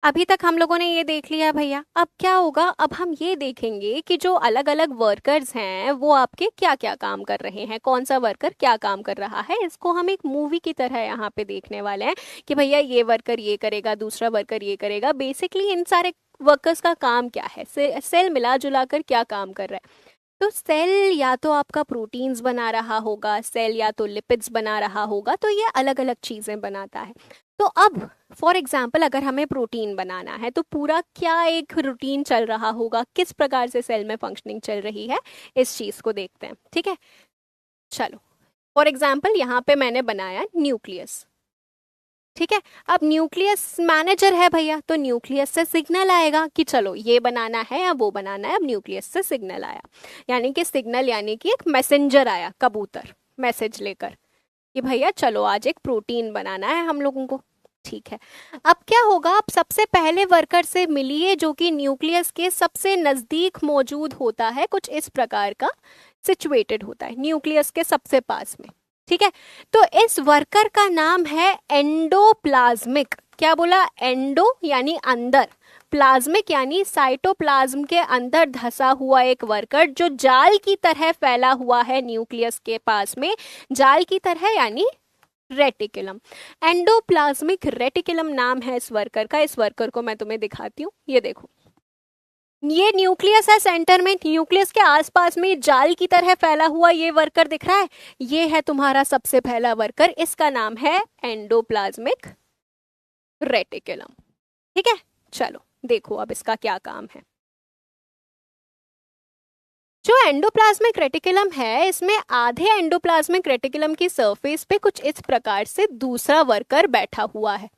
अभी तक हम लोगों ने ये देख लिया भैया, अब क्या होगा? अब हम ये देखेंगे कि जो अलग अलग वर्कर्स हैं वो आपके क्या क्या काम कर रहे हैं, कौन सा वर्कर क्या काम कर रहा है। इसको हम एक मूवी की तरह यहाँ पे देखने वाले हैं कि भैया ये वर्कर ये करेगा, दूसरा वर्कर ये करेगा। बेसिकली इन सारे वर्कर्स का काम क्या है, सेल मिला जुला कर क्या काम कर रहा है। तो सेल या तो आपका प्रोटीन्स बना रहा होगा, सेल या तो लिपिड्स बना रहा होगा, तो ये अलग अलग चीजें बनाता है। तो अब फॉर एग्जाम्पल अगर हमें प्रोटीन बनाना है तो पूरा क्या एक रूटीन चल रहा होगा, किस प्रकार से सेल में फंक्शनिंग चल रही है, इस चीज को देखते हैं। ठीक है, चलो फॉर एग्जाम्पल यहाँ पे मैंने बनाया न्यूक्लियस। ठीक है, अब न्यूक्लियस मैनेजर है भैया, तो न्यूक्लियस से सिग्नल आएगा कि चलो ये बनाना है या वो बनाना है। अब न्यूक्लियस से सिग्नल आया, यानी कि सिग्नल यानी कि एक मैसेंजर आया, कबूतर मैसेज लेकर कि भैया चलो आज एक प्रोटीन बनाना है हम लोगों को। ठीक है, अब क्या होगा? अब सबसे पहले वर्कर से मिलिए जो कि न्यूक्लियस के सबसे नजदीक मौजूद होता है, कुछ इस प्रकार का सिचुएटेड होता है न्यूक्लियस के सबसे पास में। ठीक है, तो इस वर्कर का नाम है एंडोप्लाज्मिक। क्या बोला? एंडो यानी अंदर, प्लाज्मिक यानी साइटोप्लाज्म के अंदर धसा हुआ एक वर्कर जो जाल की तरह फैला हुआ है न्यूक्लियस के पास में। जाल की तरह यानी रेटिकुलम। एंडोप्लाज्मिक रेटिकुलम नाम है इस वर्कर का। इस वर्कर को मैं तुम्हें दिखाती हूँ, ये देखो, ये न्यूक्लियस है सेंटर में, न्यूक्लियस के आसपास में जाल की तरह फैला हुआ ये वर्कर दिख रहा है। ये है तुम्हारा सबसे पहला वर्कर, इसका नाम है एंडोप्लाज्मिक रेटिकुलम। ठीक है, चलो देखो अब इसका क्या काम है। जो एंडोप्लाज्मिक रेटिकुलम है, इसमें आधे एंडोप्लाज्मिक रेटिकुलम की सरफेस पे कुछ इस प्रकार से दूसरा वर्कर बैठा हुआ है।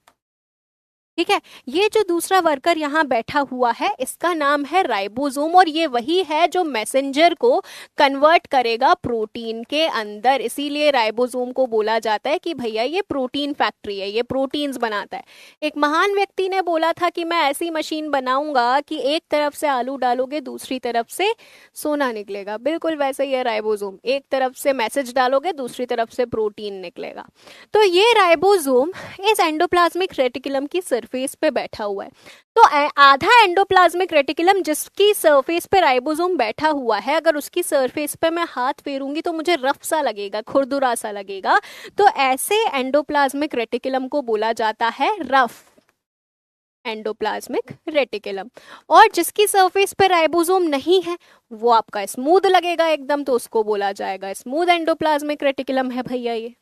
ठीक है, ये जो दूसरा वर्कर यहाँ बैठा हुआ है इसका नाम है राइबोसोम, और ये वही है जो मैसेंजर को कन्वर्ट करेगा प्रोटीन के अंदर। इसीलिए राइबोसोम को बोला जाता है कि भैया ये प्रोटीन फैक्ट्री है, ये प्रोटीन्स बनाता है। एक महान व्यक्ति ने बोला था कि मैं ऐसी मशीन बनाऊंगा कि एक तरफ से आलू डालोगे दूसरी तरफ से सोना निकलेगा। बिल्कुल वैसे ही है राइबोसोम, एक तरफ से मैसेज डालोगे दूसरी तरफ से प्रोटीन निकलेगा। तो ये राइबोसोम इस एंडोप्लाज्मिक रेटिकुलम की सरफेस पे बैठा हुआ है। तो आधा एंडोप्लाज्मिक रेटिकुलम जिसकी सरफेस पे राइबोसोम बैठा हुआ है, अगर उसकी सरफेस पे मैं हाथ फेरूंगी तो मुझे रफ सा लगेगा, खुरदुरा सा लगेगा। तो ऐसे एंडोप्लाज्मिक रेटिकुलम को बोला जाता है रफ एंडोप्लाज्मिक रेटिकुलम। और जिसकी सरफेस पे राइबोसोम नहीं है वो आपका स्मूथ लगेगा एकदम, तो उसको बोला जाएगा स्मूथ एंडोप्लाज्मिक रेटिकुलम है भैया ये।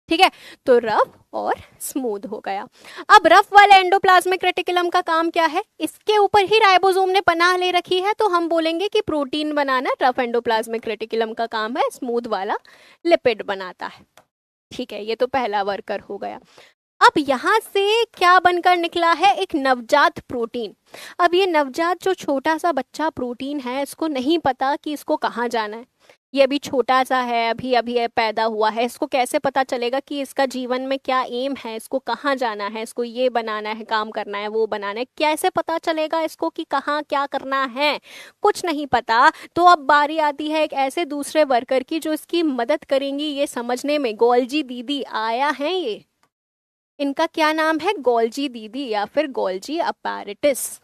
ठीक है, तो रफ और स्मूथ हो गया। अब रफ वाले एंडोप्लाज्मिक रेटिकुलम का काम क्या है? इसके ऊपर ही राइबोसोम ने पनाह ले रखी है, तो हम बोलेंगे कि प्रोटीन बनाना रफ एंडोप्लाज्मिक रेटिकुलम का काम है, स्मूथ वाला लिपिड बनाता है। ठीक है, ये तो पहला वर्कर हो गया। अब यहाँ से क्या बनकर निकला है, एक नवजात प्रोटीन। अब ये नवजात जो छोटा सा बच्चा प्रोटीन है, इसको नहीं पता कि इसको कहाँ जाना है। ये अभी छोटा सा है, अभी अभी ये पैदा हुआ है, इसको कैसे पता चलेगा कि इसका जीवन में क्या एम है, इसको कहाँ जाना है, इसको ये बनाना है, काम करना है, वो बनाना है, कैसे पता चलेगा इसको कि कहाँ क्या करना है, कुछ नहीं पता। तो अब बारी आती है एक ऐसे दूसरे वर्कर की जो इसकी मदद करेंगी ये समझने में। गोल्जी दीदी आया है ये, इनका क्या नाम है, गोल्जी दीदी या फिर गोल्जी अपैरेटस।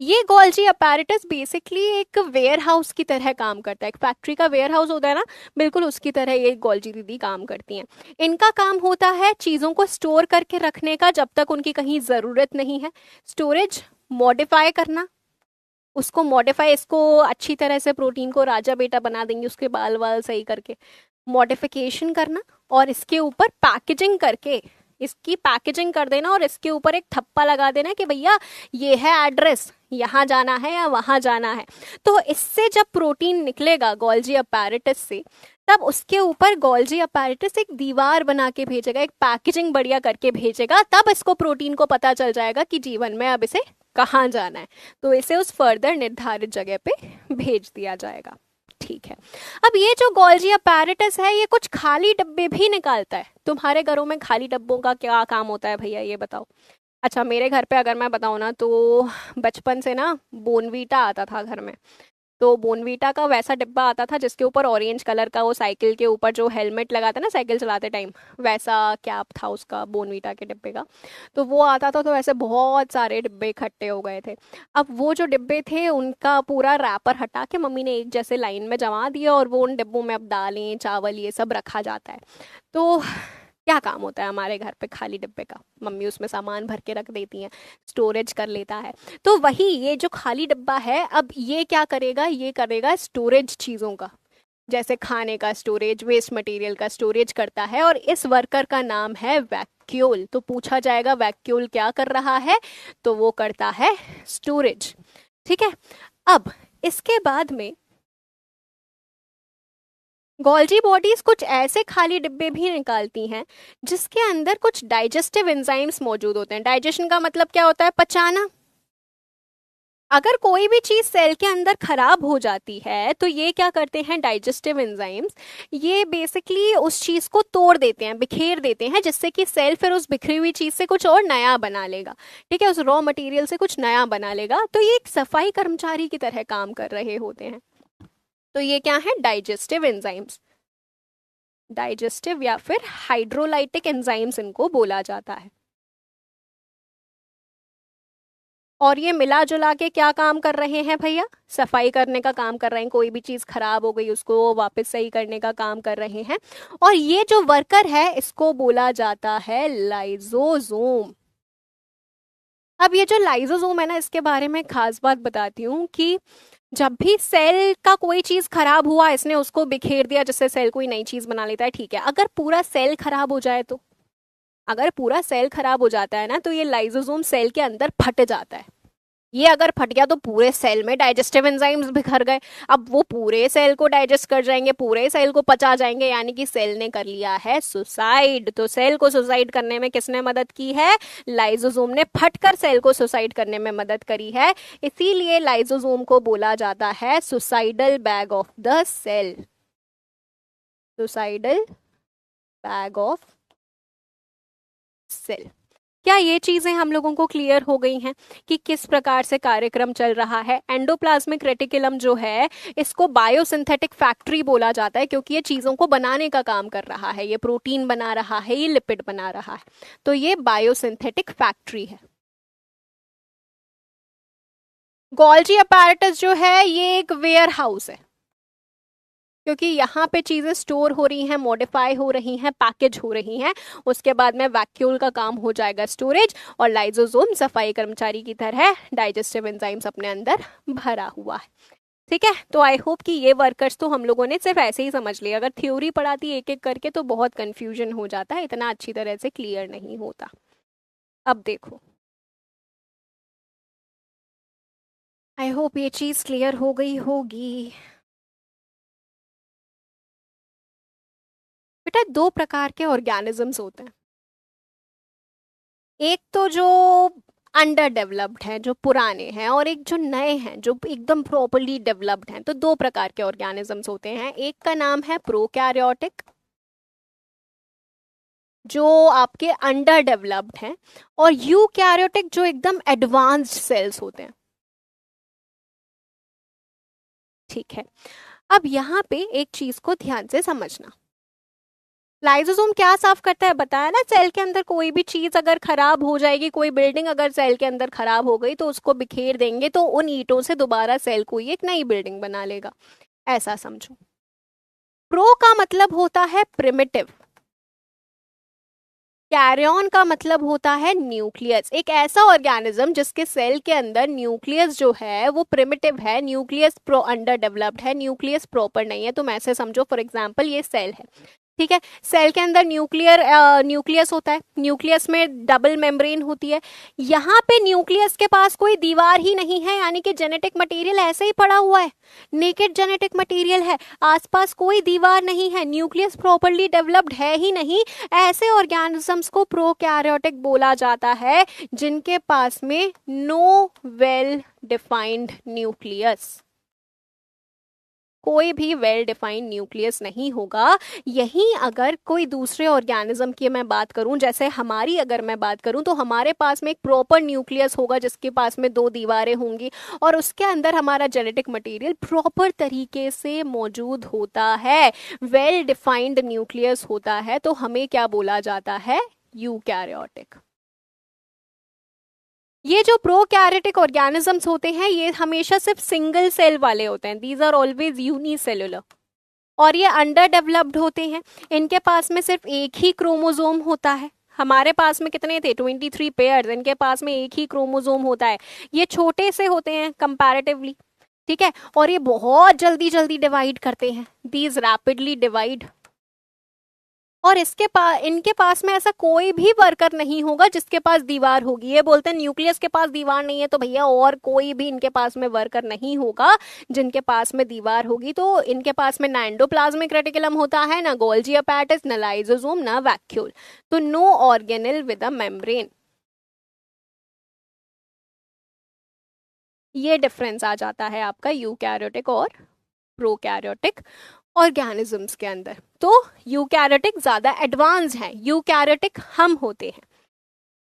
ये गोल्जी अपैरेटस बेसिकली एक वेयर हाउस की तरह काम करता है, एक फैक्ट्री का वेयर हाउस होता है ना, बिल्कुल उसकी तरह ये गोल्जी दीदी काम करती हैं। इनका काम होता है चीज़ों को स्टोर करके रखने का जब तक उनकी कहीं ज़रूरत नहीं है, स्टोरेज, मॉडिफाई करना, उसको मॉडिफाई, इसको अच्छी तरह से प्रोटीन को राजा बेटा बना देंगे उसके बाल वाल सही करके, मॉडिफिकेशन करना, और इसके ऊपर पैकेजिंग करके इसकी पैकेजिंग कर देना, और इसके ऊपर एक थप्पा लगा देना कि भैया ये है एड्रेस, यहाँ जाना है या वहाँ जाना है। तो इससे जब प्रोटीन निकलेगा गोल्जी अपैरेटस से, तब उसके ऊपर गोल्जी अपैरेटस एक दीवार बना के भेजेगा, एक पैकेजिंग बढ़िया करके भेजेगा, तब इसको प्रोटीन को पता चल जाएगा कि जीवन में अब इसे कहाँ जाना है, तो इसे उस फर्दर निर्धारित जगह पे भेज दिया जाएगा। ठीक है। अब ये जो गोल्जी अपैरेटस है ये कुछ खाली डब्बे भी निकालता है। तुम्हारे घरों में खाली डब्बों का क्या काम होता है भैया, ये बताओ। अच्छा, मेरे घर पे अगर मैं बताऊँ ना, तो बचपन से ना बोनवीटा आता था घर में। तो बोनवीटा का वैसा डिब्बा आता था जिसके ऊपर ऑरेंज कलर का, वो साइकिल के ऊपर जो हेलमेट लगाता ना साइकिल चलाते टाइम, वैसा कैप था उसका बोनवीटा के डिब्बे का। तो वो आता था, तो वैसे बहुत सारे डिब्बे इकट्ठे हो गए थे। अब वो जो डिब्बे थे उनका पूरा रैपर हटा के मम्मी ने एक जैसे लाइन में जमा दिया, और वो उन डिब्बों में अब दालें चावल ये सब रखा जाता है। तो क्या काम होता है हमारे घर पे खाली डिब्बे का, मम्मी उसमें सामान भर के रख देती हैं, स्टोरेज कर लेता है। तो वही ये जो खाली डिब्बा है, अब ये क्या करेगा, ये करेगा स्टोरेज चीज़ों का, जैसे खाने का स्टोरेज, वेस्ट मटेरियल का स्टोरेज करता है, और इस वर्कर का नाम है वैक्यूल। तो पूछा जाएगा वैक्यूल क्या कर रहा है, तो वो करता है स्टोरेज। ठीक है। अब इसके बाद में गोल्जी बॉडीज कुछ ऐसे खाली डिब्बे भी निकालती हैं जिसके अंदर कुछ डाइजेस्टिव एंजाइम्स मौजूद होते हैं। डाइजेशन का मतलब क्या होता है, पचाना। अगर कोई भी चीज सेल के अंदर खराब हो जाती है तो ये क्या करते हैं डाइजेस्टिव एंजाइम्स, ये बेसिकली उस चीज को तोड़ देते हैं, बिखेर देते हैं, जिससे कि सेल फिर उस बिखरी हुई चीज से कुछ और नया बना लेगा। ठीक है, उस रॉ मटेरियल से कुछ नया बना लेगा। तो ये एक सफाई कर्मचारी की तरह काम कर रहे होते हैं। तो ये क्या है, डाइजेस्टिव एंजाइम्स, डाइजेस्टिव या फिर हाइड्रोलाइटिक एंजाइम्स इनको बोला जाता है। और ये मिला जुला के क्या काम कर रहे हैं भैया, सफाई करने का काम कर रहे हैं, कोई भी चीज खराब हो गई उसको वापस सही करने का काम कर रहे हैं। और ये जो वर्कर है इसको बोला जाता है लाइजोसोम। अब ये जो लाइजोसोम है ना, इसके बारे में खास बात बताती हूँ कि जब भी सेल का कोई चीज खराब हुआ, इसने उसको बिखेर दिया जिससे सेल कोई नई चीज बना लेता है। ठीक है, अगर पूरा सेल खराब हो जाए तो, अगर पूरा सेल खराब हो जाता है ना, तो ये लाइजोसोम सेल के अंदर फट जाता है। ये अगर फट गया तो पूरे सेल में डाइजेस्टिव एंजाइम्स बिखर गए। अब वो पूरे सेल को डाइजेस्ट कर जाएंगे, पूरे सेल को पचा जाएंगे, यानी कि सेल ने कर लिया है सुसाइड। तो सेल को सुसाइड करने में किसने मदद की है, लाइजोसोम ने फटकर सेल को सुसाइड करने में मदद करी है। इसीलिए लाइजोसोम को बोला जाता है suicidal bag of the cell, suicidal bag of cell. क्या ये चीजें हम लोगों को क्लियर हो गई हैं कि किस प्रकार से कार्यक्रम चल रहा है। एंडोप्लाज्मिक रेटिकुलम जो है इसको बायोसिंथेटिक फैक्ट्री बोला जाता है, क्योंकि ये चीजों को बनाने का काम कर रहा है, ये प्रोटीन बना रहा है, ये लिपिड बना रहा है। तो ये बायोसिंथेटिक फैक्ट्री है। गोल्जी अपैरेटस जो है ये एक वेयर हाउस है, क्योंकि यहाँ पे चीजें स्टोर हो रही हैं, मॉडिफाई हो रही हैं, पैकेज हो रही हैं। उसके बाद में वैक्यूल का काम हो जाएगा स्टोरेज, और लाइजोसोम सफाई कर्मचारी की तरह डाइजेस्टिव एंजाइम्स अपने अंदर भरा हुआ है। ठीक है, तो आई होप कि ये वर्कर्स तो हम लोगों ने सिर्फ ऐसे ही समझ लिया। अगर थ्योरी पढ़ाती एक एक करके तो बहुत कंफ्यूजन हो जाता है, इतना अच्छी तरह से क्लियर नहीं होता। अब देखो, आई होप ये चीज क्लियर हो गई होगी। बेटा, दो प्रकार के ऑर्गेनिजम्स होते हैं। एक तो जो अंडर डेवलप्ड हैं, जो पुराने हैं, और एक जो नए हैं, जो एकदम प्रॉपरली डेवलप्ड हैं। तो दो प्रकार के ऑर्गेनिजम्स होते हैं। एक का नाम है प्रोकैरियोटिक, जो आपके अंडर डेवलप्ड हैं, और यूकैरियोटिक, जो एकदम एडवांस्ड सेल्स होते हैं। ठीक है, अब यहाँ पे एक चीज को ध्यान से समझना। लाइसोसोम क्या साफ करता है, बताया ना, सेल के अंदर कोई भी चीज अगर खराब हो जाएगी, कोई बिल्डिंग अगर सेल के अंदर खराब हो गई, तो उसको बिखेर देंगे, तो उन ईंटों से दोबारा सेल कोई एक नई बिल्डिंग बना लेगा, ऐसा समझो। प्रो का मतलब होता है प्रिमिटिव, कैरियन का मतलब होता है न्यूक्लियस। एक ऐसा ऑर्गेनिज्म जिसके सेल के अंदर न्यूक्लियस जो है वो प्रिमिटिव है, न्यूक्लियस प्रो अंडर डेवलप्ड है, न्यूक्लियस प्रॉपर नहीं है। तुम ऐसे समझो, फॉर एग्जांपल ये सेल है, ठीक है, सेल के अंदर न्यूक्लियस होता है, न्यूक्लियस में डबल मेम्ब्रेन होती है। यहाँ पे न्यूक्लियस के पास कोई दीवार ही नहीं है, यानी कि जेनेटिक मटेरियल ऐसे ही पड़ा हुआ है, नेकेड जेनेटिक मटेरियल है, आसपास कोई दीवार नहीं है, न्यूक्लियस प्रॉपरली डेवलप्ड है ही नहीं। ऐसे ऑर्गेनिजम्स को प्रोकैरियोटिक बोला जाता है, जिनके पास में नो वेल डिफाइंड न्यूक्लियस, कोई भी वेल डिफाइंड न्यूक्लियस नहीं होगा। यहीं अगर कोई दूसरे ऑर्गेनिज्म की मैं बात करूं, जैसे हमारी अगर मैं बात करूं, तो हमारे पास में एक प्रॉपर न्यूक्लियस होगा, जिसके पास में दो दीवारें होंगी, और उसके अंदर हमारा जेनेटिक मटेरियल प्रॉपर तरीके से मौजूद होता है, वेल डिफाइंड न्यूक्लियस होता है, तो हमें क्या बोला जाता है, यूकैरियोटिक। ये जो प्रोकैरियोटिक ऑर्गेनिजम्स होते हैं, ये हमेशा सिर्फ सिंगल सेल वाले होते हैं, दीज आर ऑलवेज यूनिसेलुलर, और ये अंडर डेवलप्ड होते हैं। इनके पास में सिर्फ एक ही क्रोमोसोम होता है। हमारे पास में कितने थे, 23 पेयर्स, इनके पास में एक ही क्रोमोसोम होता है। ये छोटे से होते हैं कंपैरेटिवली, ठीक है, और ये बहुत जल्दी जल्दी डिवाइड करते हैं, दीज रैपिडली डिवाइड। और इनके पास में ऐसा कोई भी वर्कर नहीं होगा जिसके पास दीवार होगी। ये बोलते हैं न्यूक्लियस के पास दीवार नहीं है, तो भैया और कोई भी इनके पास में वर्कर नहीं होगा जिनके पास में दीवार होगी। तो इनके पास में ना एंडोप्लाज्मिक रेटिकुलम होता है, ना गोल्जी अपैरेटस, ना लाइसोसोम, ना वैक्यूल, तो no organelle with a membrane. ये डिफरेंस आ जाता है आपका यूकैरियोटिक और प्रोकैरियोटिक ऑर्गेनिजम्स के अंदर। तो यूकैरियोटिक ज्यादा एडवांस है, यूकैरियोटिक हम होते हैं।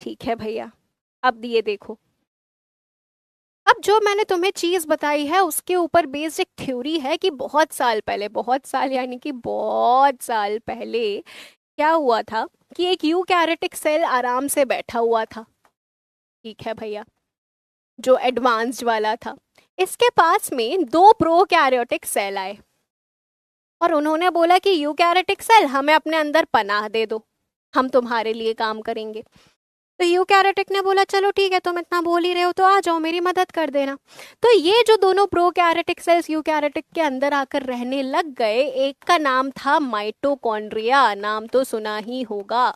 ठीक है भैया, अब ये देखो, अब जो मैंने तुम्हें चीज बताई है उसके ऊपर बेस्ड एक थ्योरी है कि बहुत साल पहले, बहुत साल यानी कि बहुत साल पहले क्या हुआ था कि एक यूकैरियोटिक सेल आराम से बैठा हुआ था, ठीक है भैया, जो एडवांस्ड वाला था। इसके पास में दो प्रोकैरियोटिक सेल आए, और उन्होंने बोला कि यूकैरियोटिक सेल, हमें अपने अंदर पनाह दे दो, हम तुम्हारे लिए काम करेंगे। तो यूकैरियोटिक ने बोला चलो ठीक है, तुम इतना बोल ही रहे हो तो आ जाओ, मेरी मदद कर देना। तो ये जो दोनों प्रोकैरियोटिक सेल्स यूकैरियोटिक के अंदर आकर रहने लग गए, एक का नाम था माइटोकॉन्ड्रिया, नाम तो सुना ही होगा।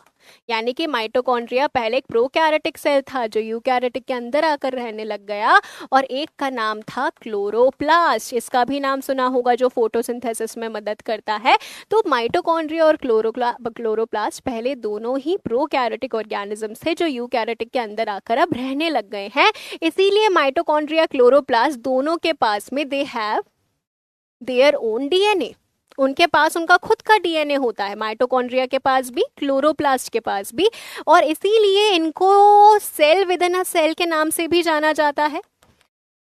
यानी कि माइटोकॉन्ड्रिया पहले एक प्रोकैरियोटिक सेल था जो यूकैरियोटिक के अंदर आकर रहने लग गया, और एक का नाम था क्लोरोप्लास्ट, इसका भी नाम सुना होगा, जो फोटोसिंथेसिस में मदद करता है। तो माइटोकॉन्ड्रिया और क्लोरोप्लास्ट पहले दोनों ही प्रोकैरियोटिक ऑर्गेनिजम्स थे जो यूकैरियोटिक के अंदर आकर अब रहने लग गए हैं। इसीलिए माइटोकॉन्ड्रिया, क्लोरोप्लास्ट दोनों के पास में they have their own DNA, उनके पास उनका खुद का डीएनए होता है, माइटोकॉन्ड्रिया के पास भी, क्लोरोप्लास्ट के पास भी। और इसीलिए इनको cell within a cell के नाम से भी जाना जाता है,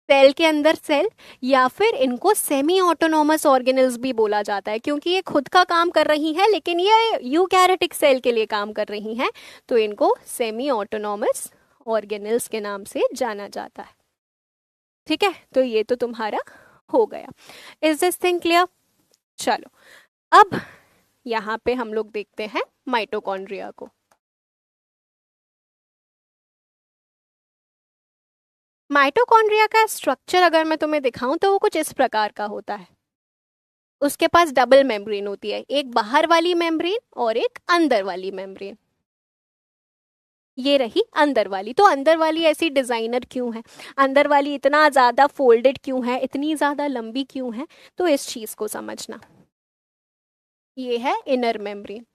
सेल के अंदर सेल, या फिर इनको सेमी ऑटोनोमस ऑर्गेनल्स भी बोला जाता है, क्योंकि ये खुद का काम कर रही है लेकिन ये यूकैरियोटिक सेल के लिए काम कर रही हैं, तो इनको सेमी ऑटोनोमस ऑर्गेनल्स के नाम से जाना जाता है। ठीक है, तो ये तो तुम्हारा हो गया। Is this thing clear? चलो, अब यहाँ पे हम लोग देखते हैं माइटोकॉन्ड्रिया को। माइटोकॉन्ड्रिया का स्ट्रक्चर अगर मैं तुम्हें दिखाऊं तो वो कुछ इस प्रकार का होता है। उसके पास डबल मेम्ब्रेन होती है, एक बाहर वाली मेम्ब्रेन और एक अंदर वाली मेम्ब्रेन। ये रही अंदर वाली। तो अंदर वाली ऐसी डिजाइनर क्यों है, अंदर वाली इतना ज्यादा फोल्डेड क्यों है, इतनी ज्यादा लंबी क्यों है, तो इस चीज को समझना। ये है इनर मेम्ब्रेन,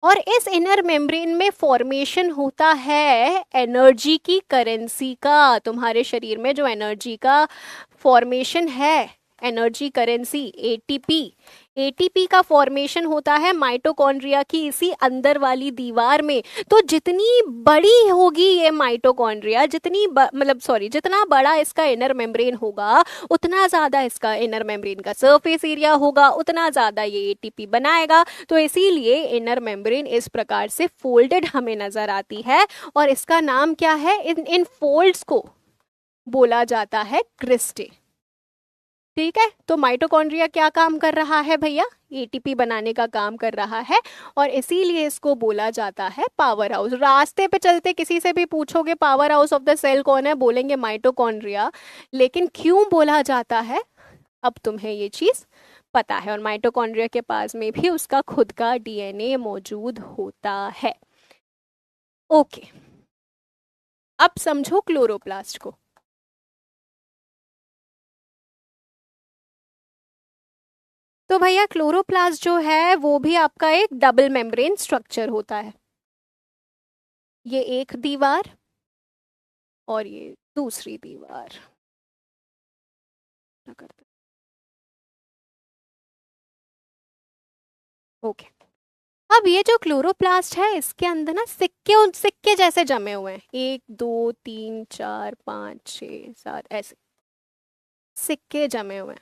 और इस इनर मेम्ब्रेन में फॉर्मेशन होता है एनर्जी की करेंसी का। तुम्हारे शरीर में जो एनर्जी का फॉर्मेशन है, एनर्जी करेंसी एटीपी, एटीपी का फॉर्मेशन होता है माइटोकॉन्ड्रिया की इसी अंदर वाली दीवार में। तो जितनी बड़ी होगी ये माइटोकॉन्ड्रिया, जितना बड़ा इसका इनर मेम्ब्रेन होगा, उतना ज्यादा इसका इनर मेम्ब्रेन का सरफेस एरिया होगा, उतना ज्यादा ये एटीपी बनाएगा। तो इसीलिए इनर मेम्ब्रेन इस प्रकार से फोल्डेड हमें नजर आती है, और इसका नाम क्या है? इन फोल्ड्स को बोला जाता है क्रिस्टे। ठीक है, तो माइटोकॉन्ड्रिया क्या काम कर रहा है भैया? एटीपी बनाने का काम कर रहा है, और इसीलिए इसको बोला जाता है पावर हाउस। रास्ते पे चलते किसी से भी पूछोगे power house of the cell कौन है, बोलेंगे माइटोकॉन्ड्रिया। लेकिन क्यों बोला जाता है, अब तुम्हें ये चीज पता है। और माइटोकॉन्ड्रिया के पास में भी उसका खुद का डीएनए मौजूद होता है। ओके, अब समझो क्लोरोप्लास्ट को। तो भैया क्लोरोप्लास्ट जो है वो भी आपका एक डबल मेम्ब्रेन स्ट्रक्चर होता है। ये एक दीवार और ये दूसरी दीवार। ओके, अब ये जो क्लोरोप्लास्ट है इसके अंदर ना सिक्के सिक्के जैसे जमे हुए हैं, 1 2 3 4 5 6 7 ऐसे सिक्के जमे हुए हैं,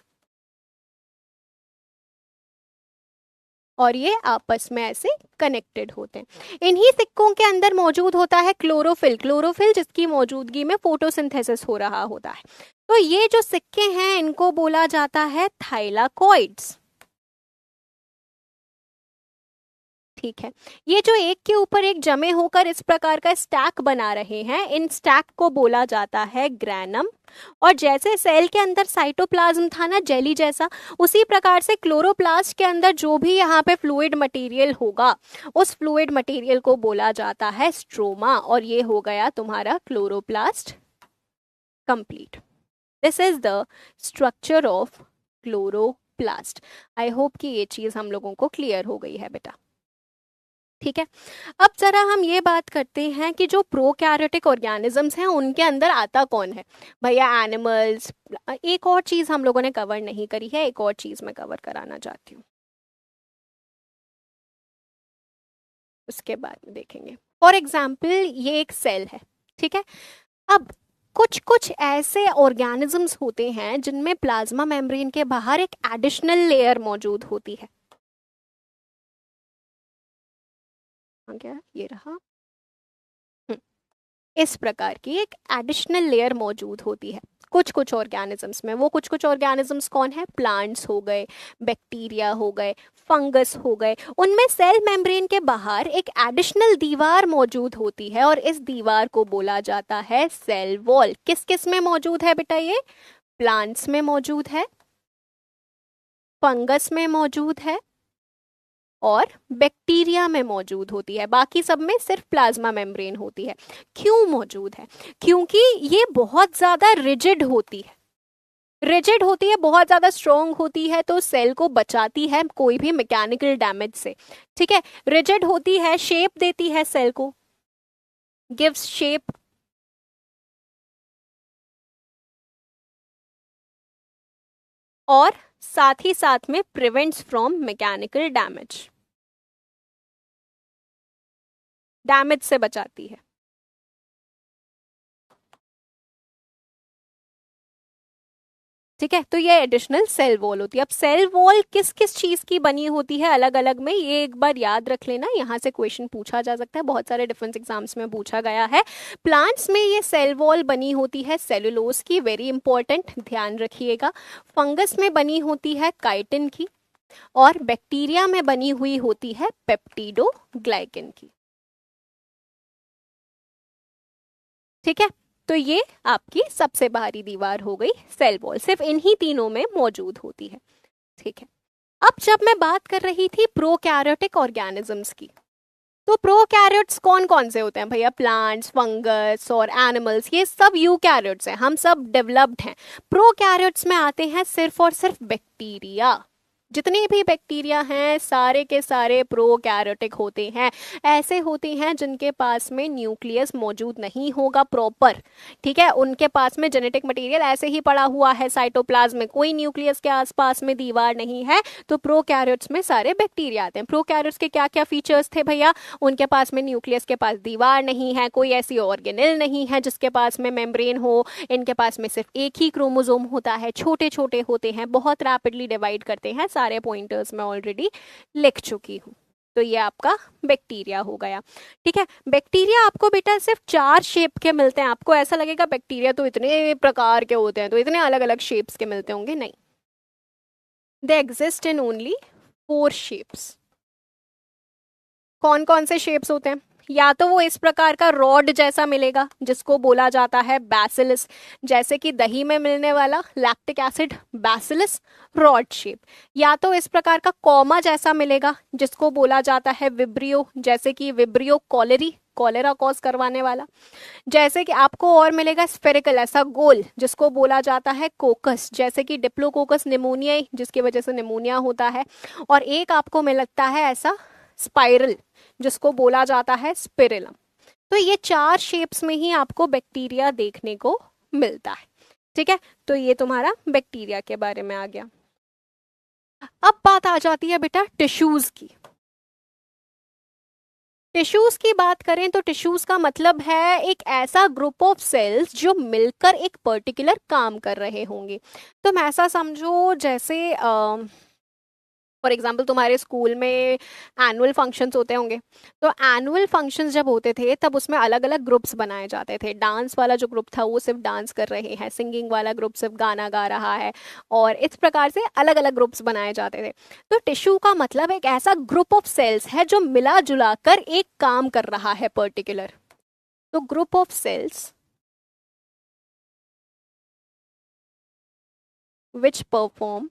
और ये आपस में ऐसे कनेक्टेड होते हैं। इन्हीं सिक्कों के अंदर मौजूद होता है क्लोरोफिल, क्लोरोफिल जिसकी मौजूदगी में फोटोसिंथेसिस हो रहा होता है। तो ये जो सिक्के हैं इनको बोला जाता है थाइलाकॉइड्स। ठीक है, ये जो एक के ऊपर एक जमे होकर इस प्रकार का स्टैक बना रहे हैं, इन स्टैक को बोला जाता है ग्रैनम। और जैसे सेल के अंदर साइटोप्लाज्म था ना जेली जैसा, उसी प्रकार से क्लोरोप्लास्ट के अंदर जो भी यहाँ पे फ्लूइड मटेरियल होगा, उस फ्लूइड मटेरियल को बोला जाता है स्ट्रोमा। और ये हो गया तुम्हारा chloroplast complete. This is the structure of chloroplast. I hope कि ये चीज हम लोगों को क्लियर हो गई है बेटा। ठीक है, अब जरा हम ये बात करते हैं कि जो प्रोकैरियोटिक ऑर्गेनिजम्स हैं उनके अंदर आता कौन है भैया? एनिमल्स। एक और चीज हम लोगों ने कवर नहीं करी है, एक और चीज मैं कवर कराना चाहती हूँ, उसके बाद में देखेंगे। फॉर एग्जाम्पल ये एक सेल है, ठीक है। अब कुछ कुछ ऐसे ऑर्गेनिजम्स होते हैं जिनमें प्लाज्मा मेम्ब्रेन के बाहर एक एडिशनल लेयर मौजूद होती है। क्या ये रहा, इस प्रकार की एक एडिशनल लेयर मौजूद होती है कुछ कुछ ऑर्गेनिजम्स में। वो कुछ कुछ ऑर्गेनिजम्स कौन है? प्लांट्स हो गए, बैक्टीरिया हो गए, फंगस हो गए। उनमें सेल मेम्ब्रेन के बाहर एक एडिशनल दीवार मौजूद होती है, और इस दीवार को बोला जाता है सेल वॉल। किस किस में मौजूद है बेटा? ये प्लांट्स में मौजूद है, फंगस में मौजूद है, और बैक्टीरिया में मौजूद होती है। बाकी सब में सिर्फ प्लाज्मा मेम्ब्रेन होती है। क्यों मौजूद है? क्योंकि ये बहुत ज्यादा रिजिड होती है, रिजिड होती है, बहुत ज्यादा स्ट्रोंग होती है, तो सेल को बचाती है कोई भी मैकेनिकल डैमेज से। ठीक है, रिजिड होती है, शेप देती है सेल को, गिव्स शेप, और साथ ही साथ में prevents from mechanical damage, damage से बचाती है। ठीक है, तो ये एडिशनल सेल वॉल होती है। अब सेल वॉल किस किस चीज की बनी होती है अलग अलग में, ये एक बार याद रख लेना, यहाँ से क्वेश्चन पूछा जा सकता है, बहुत सारे डिफेंस एग्जाम्स में पूछा गया है। प्लांट्स में ये सेल वॉल बनी होती है सेलुलोज की, वेरी इंपॉर्टेंट, ध्यान रखिएगा। फंगस में बनी होती है काइटिन की, और बैक्टीरिया में बनी हुई होती है पेप्टिडोग्लाइकन की। ठीक है, तो ये आपकी सबसे बाहरी दीवार हो गई सेल वॉल, सिर्फ इन्हीं तीनों में मौजूद होती है। ठीक है, अब जब मैं बात कर रही थी प्रोकैरियोटिक ऑर्गेनिजम्स की, तो प्रोकैरियोट्स कौन कौन से होते हैं भैया? प्लांट्स, फंगस और एनिमल्स, ये सब यूकैरियोट्स हैं, हम सब डेवलप्ड हैं। प्रोकैरियोट्स में आते हैं सिर्फ और सिर्फ बैक्टीरिया, जितने भी बैक्टीरिया हैं सारे के सारे प्रोकैरियोटिक होते हैं। ऐसे होते हैं जिनके पास में न्यूक्लियस मौजूद नहीं होगा प्रॉपर, ठीक है, उनके पास में जेनेटिक मटेरियल ऐसे ही पड़ा हुआ है साइटोप्लाज्म में, कोई न्यूक्लियस के आसपास में दीवार नहीं है, तो प्रोकैरियोट्स में सारे बैक्टीरिया आते हैं। प्रोकैरियोट्स के क्या क्या फीचर्स थे भैया? उनके पास में न्यूक्लियस के पास दीवार नहीं है, कोई ऐसी ऑर्गेनेल नहीं है जिसके पास में मेम्ब्रेन हो, इनके पास में सिर्फ एक ही क्रोमोसोम होता है, छोटे छोटे होते हैं, बहुत रैपिडली डिवाइड करते हैं। सारे पॉइंटर्स मैं ऑलरेडी लिख चुकी हूँ। तो ये आपका बैक्टीरिया हो गया, ठीक है। बैक्टीरिया आपको बेटा सिर्फ 4 शेप के मिलते हैं। आपको ऐसा लगेगा बैक्टीरिया तो इतने प्रकार के होते हैं, तो इतने अलग अलग शेप्स के मिलते होंगे, नहीं, they exist in only 4 shapes. कौन कौन से शेप्स होते हैं? या तो वो इस प्रकार का रॉड जैसा मिलेगा जिसको बोला जाता है बैसिलस, जैसे कि दही में मिलने वाला lactic acid, bacillus rod shape. या तो इस प्रकार का कॉमा जैसा मिलेगा जिसको बोला जाता है विब्रियो, जैसे कि विब्रियो कॉलेरी, कॉलेरा कॉज करवाने वाला। जैसे कि आपको और मिलेगा स्फेरिकल, ऐसा गोल, जिसको बोला जाता है कोकस, जैसे कि डिप्लोकोकस निमोनिया, जिसकी वजह से निमोनिया होता है। और एक आपको मिलता है ऐसा स्पाइरल, जिसको बोला जाता है स्पिरिलम। तो ये 4 शेप्स में ही आपको बैक्टीरिया देखने को मिलता है, ठीक है। तो ये तुम्हारा बैक्टीरिया के बारे में आ गया। अब बात आ जाती है बेटा टिश्यूज की। टिश्यूज की बात करें तो टिश्यूज का मतलब है एक ऐसा ग्रुप ऑफ सेल्स जो मिलकर एक पर्टिकुलर काम कर रहे होंगे। तुम ऐसा समझो जैसे फॉर एग्जाम्पल तुम्हारे स्कूल में एनुअल फंक्शंस होते होंगे, तो एनुअल फंक्शंस जब होते थे तब उसमें अलग अलग ग्रुप्स बनाए जाते थे। डांस वाला जो ग्रुप था वो सिर्फ डांस कर रहे हैं, सिंगिंग वाला ग्रुप सिर्फ गाना गा रहा है, और इस प्रकार से अलग अलग ग्रुप्स बनाए जाते थे। तो टिश्यू का मतलब एक ऐसा ग्रुप ऑफ सेल्स है जो मिला जुला कर एक काम कर रहा है पर्टिकुलर। तो group of cells which perform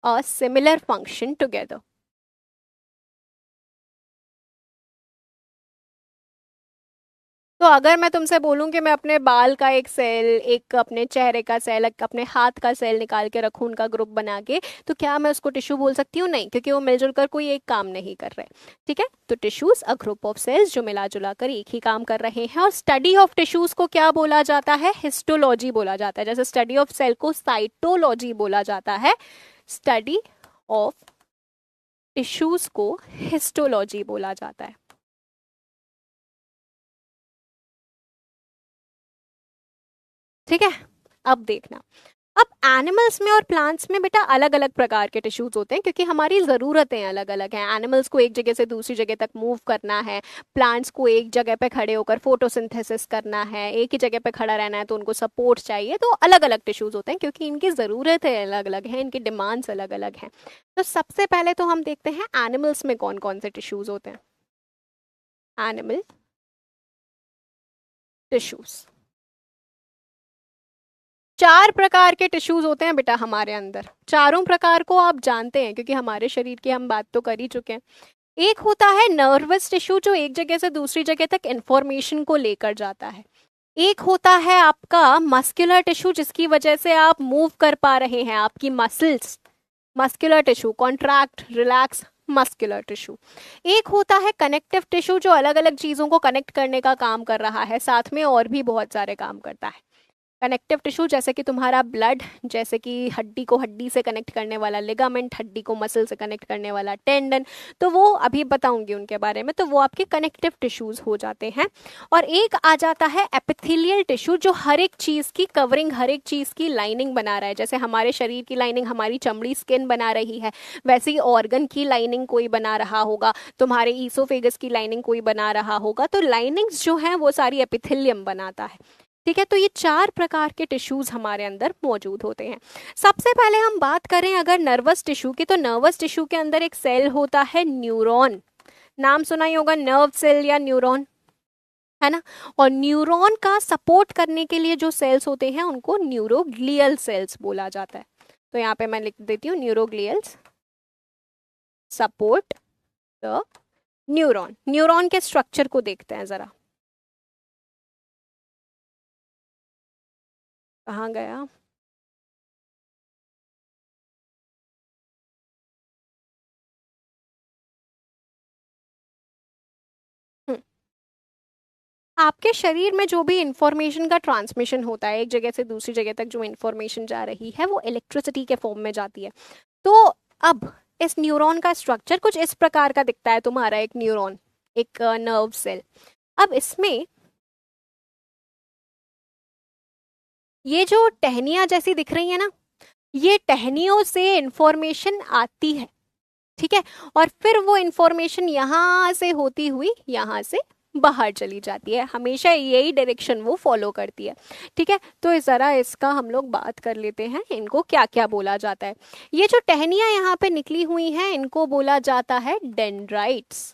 a similar function together। तो अगर मैं तुमसे बोलूं कि मैं अपने बाल का एक सेल, एक अपने चेहरे का सेल, एक अपने हाथ का सेल निकाल के रखूं उनका ग्रुप बना के, तो क्या मैं उसको टिश्यू बोल सकती हूँ? नहीं, क्योंकि वो मिलजुल कर कोई एक काम नहीं कर रहे, ठीक है। तो tissues a group of cells जो मिला जुला कर एक ही काम कर रहे हैं। और स्टडी ऑफ टिश्यूज को क्या बोला जाता है? हिस्टोलॉजी बोला जाता है। जैसे स्टडी ऑफ सेल को साइटोलॉजी बोला जाता है, स्टडी ऑफ टिश्यूज को हिस्टोलॉजी बोला जाता है, ठीक है। अब देखना, अब एनिमल्स में और प्लांट्स में बेटा अलग अलग प्रकार के टिश्यूज होते हैं, क्योंकि हमारी ज़रूरतें अलग अलग हैं। एनिमल्स को एक जगह से दूसरी जगह तक मूव करना है, प्लांट्स को एक जगह पे खड़े होकर फोटोसिंथेसिस करना है, एक ही जगह पे खड़ा रहना है, तो उनको सपोर्ट चाहिए। तो अलग अलग टिश्यूज होते हैं क्योंकि इनकी ज़रूरतें अलग अलग हैं, इनकी डिमांड्स अलग अलग हैं। तो सबसे पहले तो हम देखते हैं एनिमल्स में कौन कौन से टिश्यूज होते हैं। एनिमल टिश्यूज, 4 प्रकार के टिश्यूज होते हैं बेटा हमारे अंदर। चारों प्रकार को आप जानते हैं क्योंकि हमारे शरीर की हम बात तो कर ही चुके हैं। एक होता है नर्वस टिश्यू जो एक जगह से दूसरी जगह तक इंफॉर्मेशन को लेकर जाता है। एक होता है आपका मस्कुलर टिश्यू जिसकी वजह से आप मूव कर पा रहे हैं, आपकी muscles, muscular tissue, contract relax muscular tissue. एक होता है कनेक्टिव टिश्यू जो अलग अलग चीजों को कनेक्ट करने का काम कर रहा है, साथ में और भी बहुत सारे काम करता है। कनेक्टिव टिश्यू जैसे कि तुम्हारा ब्लड, जैसे कि हड्डी को हड्डी से कनेक्ट करने वाला लिगामेंट, हड्डी को मसल से कनेक्ट करने वाला टेंडन, तो वो अभी बताऊंगी उनके बारे में। तो वो आपके कनेक्टिव टिश्यूज हो जाते हैं। और एक आ जाता है एपिथेलियल टिश्यू जो हर एक चीज की कवरिंग, हर एक चीज की लाइनिंग बना रहा है। जैसे हमारे शरीर की लाइनिंग हमारी चमड़ी, स्किन बना रही है, वैसे ही ऑर्गन की लाइनिंग कोई बना रहा होगा, तुम्हारे ईसोफेगस की लाइनिंग कोई बना रहा होगा। तो लाइनिंग्स जो है वो सारी एपिथेलियम बनाता है, ठीक है। तो ये 4 प्रकार के टिश्यूज हमारे अंदर मौजूद होते हैं। सबसे पहले हम बात करें अगर नर्वस टिश्यू की, तो नर्वस टिश्यू के अंदर एक सेल होता है न्यूरॉन। नाम सुना ही होगा, नर्व सेल या न्यूरॉन, है ना। और न्यूरॉन का सपोर्ट करने के लिए जो सेल्स होते हैं उनको न्यूरोग्लियल सेल्स बोला जाता है। तो यहाँ पे मैं लिख देती हूँ न्यूरोग्लियल्स सपोर्ट द न्यूरॉन। न्यूरॉन के स्ट्रक्चर को देखते हैं जरा, कहाँ गया, आपके शरीर में जो भी इंफॉर्मेशन का ट्रांसमिशन होता है, एक जगह से दूसरी जगह तक जो इंफॉर्मेशन जा रही है वो इलेक्ट्रिसिटी के फॉर्म में जाती है। तो अब इस न्यूरॉन का स्ट्रक्चर कुछ इस प्रकार का दिखता है, तुम्हारा एक न्यूरॉन, एक नर्व सेल। अब इसमें ये जो टहनियां जैसी दिख रही है ना, ये टहनियों से इंफॉर्मेशन आती है, ठीक है, और फिर वो इंफॉर्मेशन यहां से होती हुई यहां से बाहर चली जाती है, हमेशा यही डायरेक्शन वो फॉलो करती है, ठीक है। तो जरा इसका हम लोग बात कर लेते हैं, इनको क्या क्या बोला जाता है। ये जो टहनियां यहाँ पे निकली हुई हैं इनको बोला जाता है डेंड्राइट्स।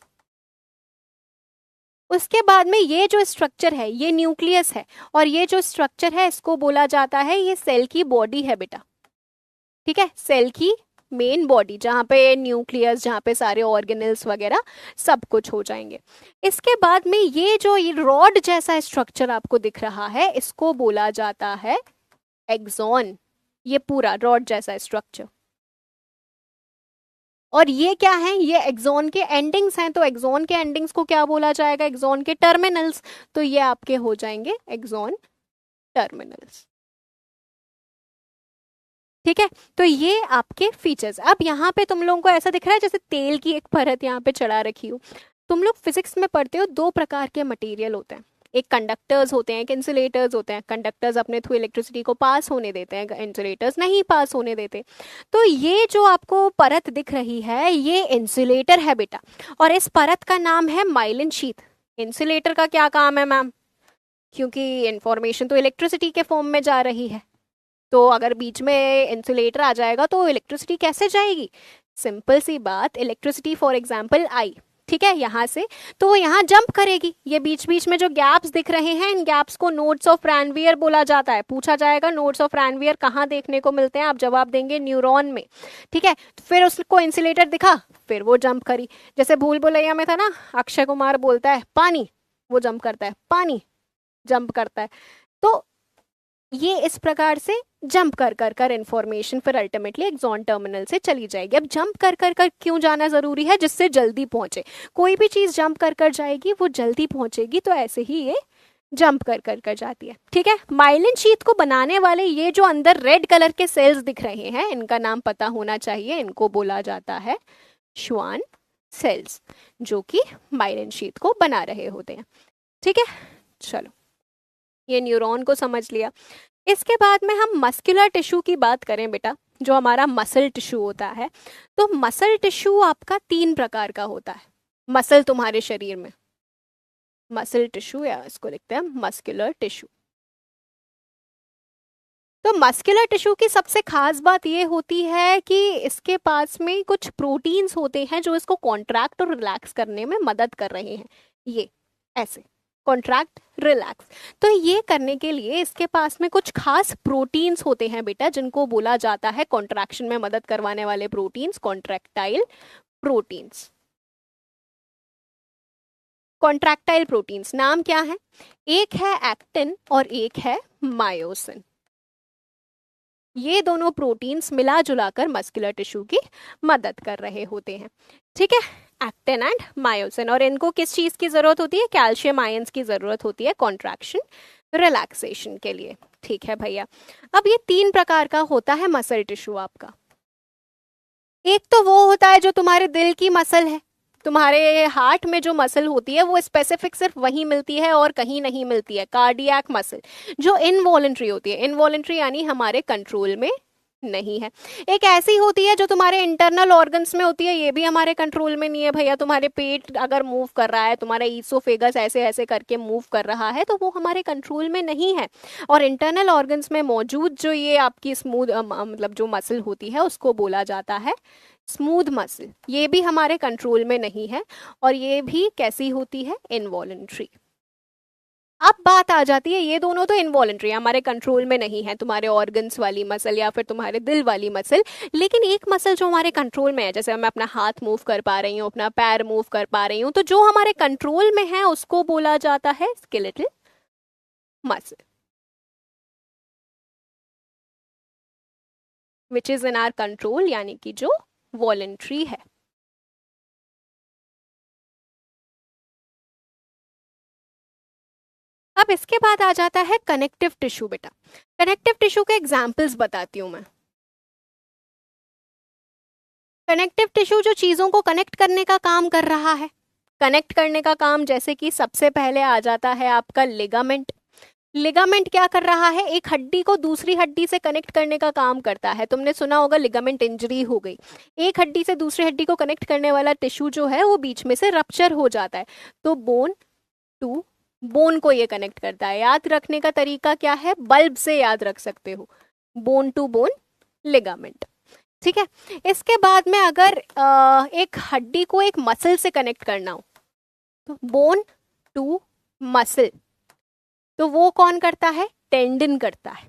उसके बाद में ये जो स्ट्रक्चर है ये न्यूक्लियस है, और ये जो स्ट्रक्चर है इसको बोला जाता है, ये सेल की बॉडी है बेटा, ठीक है, सेल की मेन बॉडी, जहाँ पे न्यूक्लियस, जहाँ पे सारे ऑर्गेनल्स वगैरह सब कुछ हो जाएंगे। इसके बाद में ये जो ये रॉड जैसा स्ट्रक्चर आपको दिख रहा है इसको बोला जाता है एक्सॉन, ये पूरा रॉड जैसा स्ट्रक्चर। और ये क्या है, ये एक्सॉन के एंडिंग्स हैं, तो एक्सॉन के एंडिंग्स को क्या बोला जाएगा, एक्सॉन के टर्मिनल्स, तो ये आपके हो जाएंगे एक्सॉन टर्मिनल्स, ठीक है। तो ये आपके फीचर्स। अब यहाँ पे तुम लोगों को ऐसा दिख रहा है जैसे तेल की एक परत यहाँ पे चढ़ा रखी हो। तुम लोग फिजिक्स में पढ़ते हो दो प्रकार के मटेरियल होते हैं, एक कंडक्टर्स होते हैं, एक इंसुलेटर्स होते हैं। कंडक्टर्स अपने थ्रू इलेक्ट्रिसिटी को पास होने देते हैं, इंसुलेटर्स नहीं पास होने देते। तो ये जो आपको परत दिख रही है ये इंसुलेटर है बेटा, और इस परत का नाम है माइलिन शीथ। इंसुलेटर का क्या काम है मैम, क्योंकि इंफॉर्मेशन तो इलेक्ट्रिसिटी के फॉर्म में जा रही है, तो अगर बीच में इंसुलेटर आ जाएगा तो इलेक्ट्रिसिटी कैसे जाएगी। सिंपल सी बात, इलेक्ट्रिसिटी फॉर एग्जांपल आई, ठीक है, यहाँ से, तो वो यहाँ जंप करेगी। ये बीच बीच में जो गैप्स दिख रहे हैं इन गैप्स को नोड्स ऑफ रैनवियर बोला जाता है। पूछा जाएगा नोड्स ऑफ रैनवियर कहाँ देखने को मिलते हैं, आप जवाब देंगे न्यूरॉन में, ठीक है। तो फिर उसको इंसुलेटर दिखा, फिर वो जंप करी। जैसे भूल भुलैया में था ना, अक्षय कुमार बोलता है पानी, वो जंप करता है, पानी जंप करता है। तो ये इस प्रकार से जंप कर कर कर इंफॉर्मेशन फिर अल्टीमेटली एक्सॉन टर्मिनल से चली जाएगी। अब जंप कर कर कर क्यों जाना जरूरी है, जिससे जल्दी पहुंचे। कोई भी चीज जंप कर कर जाएगी वो जल्दी पहुंचेगी, तो ऐसे ही ये जंप कर कर कर जाती है, ठीक है। माइलिन शीथ को बनाने वाले ये जो अंदर रेड कलर के सेल्स दिख रहे हैं इनका नाम पता होना चाहिए, इनको बोला जाता है श्वान सेल्स, जो कि माइलिन शीथ को बना रहे होते हैं, ठीक है। चलो, ये न्यूरॉन को समझ लिया। इसके बाद में हम मस्कुलर टिश्यू की बात करें बेटा, जो हमारा मसल टिश्यू होता है, तो मसल टिश्यू आपका तीन प्रकार का होता है। मसल तुम्हारे शरीर में, मसल टिश्यू, या इसको लिखते हैं मस्कुलर टिश्यू। तो मस्कुलर टिश्यू की सबसे खास बात ये होती है कि इसके पास में कुछ प्रोटीन्स होते हैं जो इसको कॉन्ट्रैक्ट और रिलैक्स करने में मदद कर रहे हैं। ये ऐसे कॉन्ट्रैक्ट रिलैक्स, तो ये करने के लिए इसके पास में कुछ खास प्रोटीन्स होते हैं बेटा, जिनको बोला जाता है कॉन्ट्रैक्शन में मदद करवाने वाले proteins, contractile proteins. Contractile proteins नाम क्या है, एक है एक्टिन और एक है मायोसिन। ये दोनों प्रोटीन्स मिला जुलाकर मस्कुलर टिश्यू की मदद कर रहे होते हैं, ठीक है, एक्टिन एंड मायोसिन। और इनको किस चीज की जरूरत होती है, कैल्शियम आयंस की जरूरत होती है कॉन्ट्रैक्शन रिलैक्सेशन के लिए, ठीक है भैया। अब ये तीन प्रकार का होता है मसल टिश्यू आपका। एक तो वो होता है जो तुम्हारे दिल की मसल है, तुम्हारे हार्ट में जो मसल होती है वो स्पेसिफिक सिर्फ वहीं मिलती है और कहीं नहीं मिलती है, कार्डियक मसल, जो इनवॉलेंट्री होती है। इनवॉलेंट्री यानी हमारे कंट्रोल में नहीं है। एक ऐसी होती है जो तुम्हारे इंटरनल ऑर्गन्स में होती है, ये भी हमारे कंट्रोल में नहीं है भैया। तुम्हारे पेट अगर मूव कर रहा है, तुम्हारा ईसोफेगस ऐसे ऐसे करके मूव कर रहा है, तो वो हमारे कंट्रोल में नहीं है। और इंटरनल ऑर्गन्स में मौजूद जो ये आपकी स्मूथ मतलब जो मसल होती है उसको बोला जाता है स्मूथ मसल, ये भी हमारे कंट्रोल में नहीं है, और ये भी कैसी होती है, इनवॉलेंट्री। अब बात आ जाती है, ये दोनों तो इनवॉलेंट्री हमारे कंट्रोल में नहीं है, तुम्हारे ऑर्गन्स वाली मसल या फिर तुम्हारे दिल वाली मसल। लेकिन एक मसल जो हमारे कंट्रोल में है, जैसे मैं अपना हाथ मूव कर पा रही हूँ, अपना पैर मूव कर पा रही हूँ, तो जो हमारे कंट्रोल में है उसको बोला जाता है skeletal muscle, which is in are control, यानी कि जो वॉलेंट्री है। अब इसके बाद आ जाता है कनेक्टिव टिश्यू। बेटा कनेक्टिव टिश्यू के एग्जाम्पल्स बताती हूँ मैं। कनेक्टिव टिश्यू जो चीजों को कनेक्ट करने का काम कर रहा है, कनेक्ट करने का काम, जैसे कि सबसे पहले आ जाता है आपका लिगामेंट। लिगामेंट क्या कर रहा है, एक हड्डी को दूसरी हड्डी से कनेक्ट करने का काम करता है। तुमने सुना होगा लिगामेंट इंजरी हो गई, एक हड्डी से दूसरी हड्डी को कनेक्ट करने वाला टिश्यू जो है वो बीच में से रप्चर हो जाता है, तो बोन टू बोन को ये कनेक्ट करता है। याद रखने का तरीका क्या है, बल्ब से याद रख सकते हो, बोन टू बोन लिगामेंट। ठीक है, इसके बाद में अगर एक हड्डी को एक मसल से कनेक्ट करना हो तो बोन टू मसल, तो वो कौन करता है, टेंडन करता है।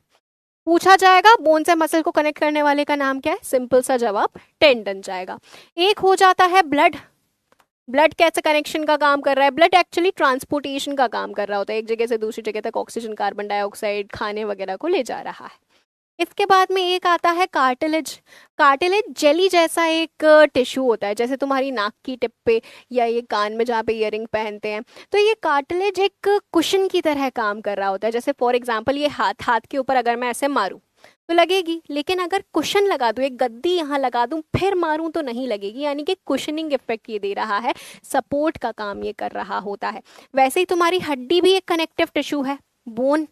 पूछा जाएगा बोन से मसल को कनेक्ट करने वाले का नाम क्या है, सिंपल सा जवाब टेंडन जाएगा। एक हो जाता है ब्लड। ब्लड कैसे कनेक्शन का काम कर रहा है, ब्लड एक्चुअली ट्रांसपोर्टेशन का काम कर रहा होता है, एक जगह से दूसरी जगह तक ऑक्सीजन, कार्बन डाइऑक्साइड, खाने वगैरह को ले जा रहा है। इसके बाद में एक आता है कार्टिलेज। कार्टिलेज जेली जैसा एक टिश्यू होता है, जैसे तुम्हारी नाक की टिप पे या ये कान में जहाँ पे ईयरिंग पहनते हैं, तो ये कार्टिलेज एक कुशन की तरह काम कर रहा होता है। जैसे फॉर एग्जांपल ये हाथ के ऊपर अगर मैं ऐसे मारूं तो लगेगी, लेकिन अगर कुशन लगा दूं, एक गद्दी यहाँ लगा दूं फिर मारूं तो नहीं लगेगी, यानी कि कुशनिंग इफेक्ट ये दे रहा है, सपोर्ट का काम ये कर रहा होता है। वैसे ही तुम्हारी हड्डी भी एक कनेक्टिव टिश्यू है, बोन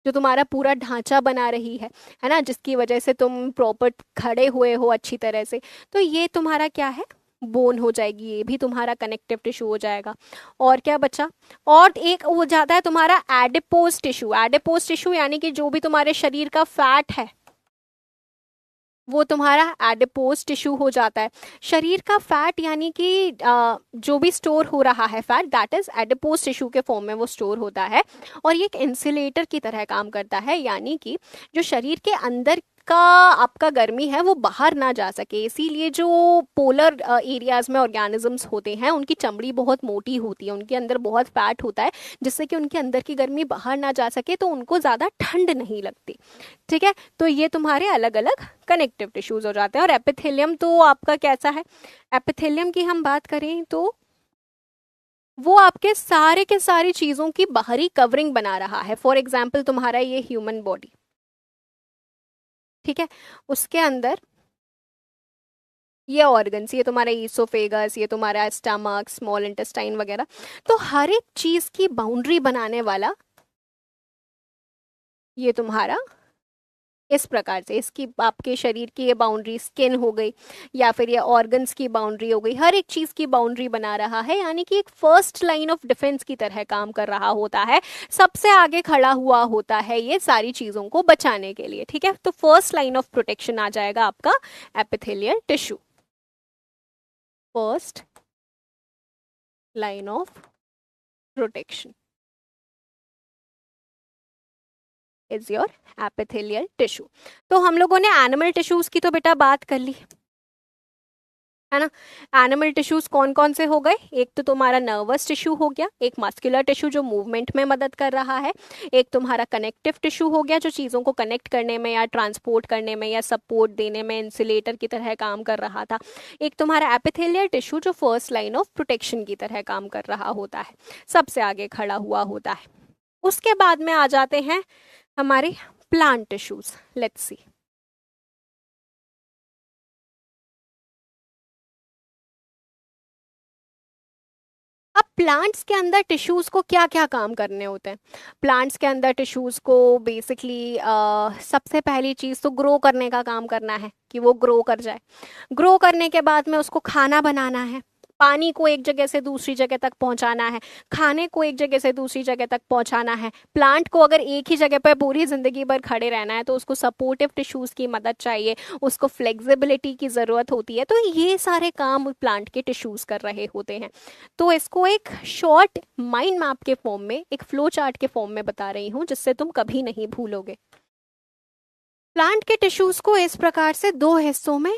जो तुम्हारा पूरा ढांचा बना रही है ना, जिसकी वजह से तुम प्रॉपर खड़े हुए हो अच्छी तरह से, तो ये तुम्हारा क्या है, बोन हो जाएगी, ये भी तुम्हारा कनेक्टिव टिश्यू हो जाएगा। और क्या बचा, और एक हो जाता है तुम्हारा एडिपोज टिश्यू। एडिपोज टिश्यू यानी कि जो भी तुम्हारे शरीर का फैट है वो तुम्हारा एडिपोज टिश्यू हो जाता है। शरीर का फैट यानी कि जो भी स्टोर हो रहा है fat, that is adipose tissue के फॉर्म में वो स्टोर होता है, और ये एक इंसुलेटर की तरह काम करता है, यानी कि जो शरीर के अंदर का आपका गर्मी है वो बाहर ना जा सके। इसीलिए जो पोलर एरियाज में ऑर्गेनिजम्स होते हैं उनकी चमड़ी बहुत मोटी होती है, उनके अंदर बहुत फैट होता है, जिससे कि उनके अंदर की गर्मी बाहर ना जा सके, तो उनको ज़्यादा ठंड नहीं लगती। ठीक है, तो ये तुम्हारे अलग अलग कनेक्टिव टिश्यूज हो जाते हैं। और एपिथेलियम तो आपका कैसा है, एपिथेलियम की हम बात करें तो वो आपके सारे के सारी चीज़ों की बाहरी कवरिंग बना रहा है। फॉर एग्जाम्पल तुम्हारा ये ह्यूमन बॉडी, ठीक है, उसके अंदर ये ऑर्गन्स, ये तुम्हारा ईसोफेगस, ये तुम्हारा स्टमक, स्मॉल इंटेस्टाइन वगैरह, तो हर एक चीज की बाउंड्री बनाने वाला ये तुम्हारा इस प्रकार से, इसकी आपके शरीर की ये बाउंड्री स्किन हो गई या फिर ये ऑर्गन्स की बाउंड्री हो गई, हर एक चीज की बाउंड्री बना रहा है, यानी कि एक फर्स्ट लाइन ऑफ डिफेंस की तरह काम कर रहा होता है, सबसे आगे खड़ा हुआ होता है ये सारी चीजों को बचाने के लिए। ठीक है, तो फर्स्ट लाइन ऑफ प्रोटेक्शन आ जाएगा आपका epithelial tissue. First line of protection is your epithelial tissue. तो हम लोगों ने एनिमल टिश्यूज की तो बेटा बात कर ली है ना। एनिमल टिश्यूज कौन कौन से हो गए, एक तो तुम्हारा नर्वस टिश्यू हो गया, एक मस्कुलर टिश्यू जो मूवमेंट में मदद कर रहा है, एक तुम्हारा कनेक्टिव टिश्यू हो गया जो चीज़ों को कनेक्ट करने में या ट्रांसपोर्ट करने में या सपोर्ट देने में इंसुलेटर की तरह काम कर रहा था, एक तुम्हारा एपिथेलियल टिश्यू जो फर्स्ट लाइन ऑफ प्रोटेक्शन की तरह काम कर रहा होता है, सबसे आगे खड़ा हुआ होता है। उसके बाद में आ जाते हैं हमारे प्लांट टिश्यूज। लेट्स सी, अब प्लांट्स के अंदर टिश्यूज को क्या क्या काम करने होते हैं। प्लांट्स के अंदर टिश्यूज को बेसिकली सबसे पहली चीज तो ग्रो करने का काम करना है, कि वो ग्रो कर जाए। ग्रो करने के बाद में उसको खाना बनाना है, पानी को एक जगह से दूसरी जगह तक पहुंचाना है, खाने को एक जगह से दूसरी जगह तक पहुंचाना है। प्लांट को अगर एक ही जगह पर पूरी जिंदगी भर खड़े रहना है तो उसको सपोर्टिव टिश्यूज की मदद चाहिए, उसको फ्लेक्सिबिलिटी की जरूरत होती है, तो ये सारे काम प्लांट के टिश्यूज कर रहे होते हैं। तो इसको एक शॉर्ट माइंड मैप के फॉर्म में, एक फ्लो चार्ट के फॉर्म में बता रही हूँ, जिससे तुम कभी नहीं भूलोगे। प्लांट के टिश्यूज को इस प्रकार से दो हिस्सों में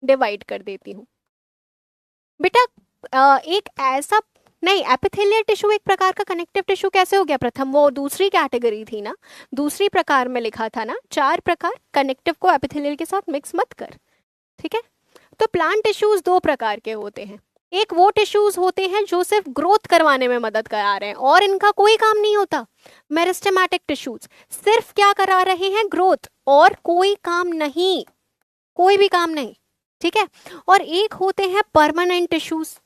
डिवाइड कर देती हूँ बेटा। एक ऐसा नहीं, एपिथेलियल टिश्यू एक प्रकार का कनेक्टिव टिश्यू कैसे हो गया, प्रथम वो दूसरी कैटेगरी थी ना, दूसरी प्रकार में लिखा था ना, 4 प्रकार, कनेक्टिव को एपिथेलियल के साथ मिक्स मत कर। ठीक है, तो प्लांट टिश्यूज 2 प्रकार के होते हैं, एक वो टिश्यूज होते हैं जो सिर्फ ग्रोथ करवाने में मदद करा रहे हैं और इनका कोई काम नहीं होता। मेरिस्टेमेटिक टिश्यूज सिर्फ क्या करा रहे हैं, ग्रोथ, और कोई काम नहीं, कोई भी काम नहीं, ठीक है। और एक होते हैं परमानेंट टिश्यूज,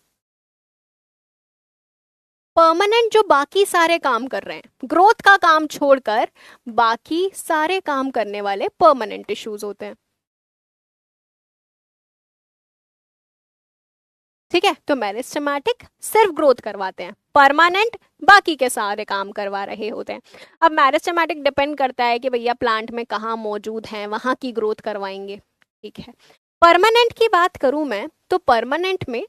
परमानेंट, जो बाकी सारे काम कर रहे हैं, ग्रोथ का काम छोड़कर बाकी सारे काम करने वाले परमानेंट टिश्यूज होते हैं, ठीक है। तो मेरिस्टेमेटिक सिर्फ ग्रोथ करवाते हैं, परमानेंट बाकी के सारे काम करवा रहे होते हैं। अब मेरिस्टेमेटिक डिपेंड करता है कि भैया प्लांट में कहाँ मौजूद हैं, वहां की ग्रोथ करवाएंगे, ठीक है। परमानेंट की बात करूं मैं तो परमानेंट में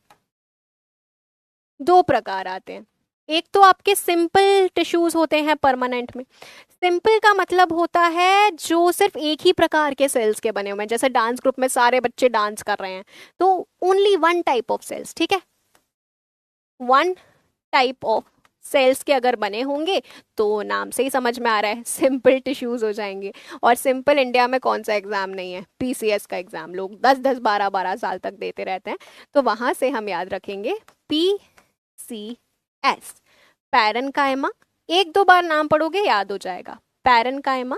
दो प्रकार आते हैं। एक तो आपके सिंपल टिश्यूज होते हैं परमानेंट में। सिंपल का मतलब होता है जो सिर्फ एक ही प्रकार के सेल्स के बने हुए हैं, जैसे डांस ग्रुप में सारे बच्चे डांस कर रहे हैं, तो only one type of cells, ठीक है, वन टाइप ऑफ सेल्स के अगर बने होंगे तो नाम से ही समझ में आ रहा है सिंपल टिश्यूज हो जाएंगे। और सिंपल इंडिया में कौन सा एग्जाम नहीं है, पीसीएस का एग्जाम लोग 10-10 12-12 साल तक देते रहते हैं, तो वहां से हम याद रखेंगे पीसीएस, पैरेन्काइमा। एक दो बार नाम पढ़ोगे याद हो जाएगा, पैरेन्काइमा,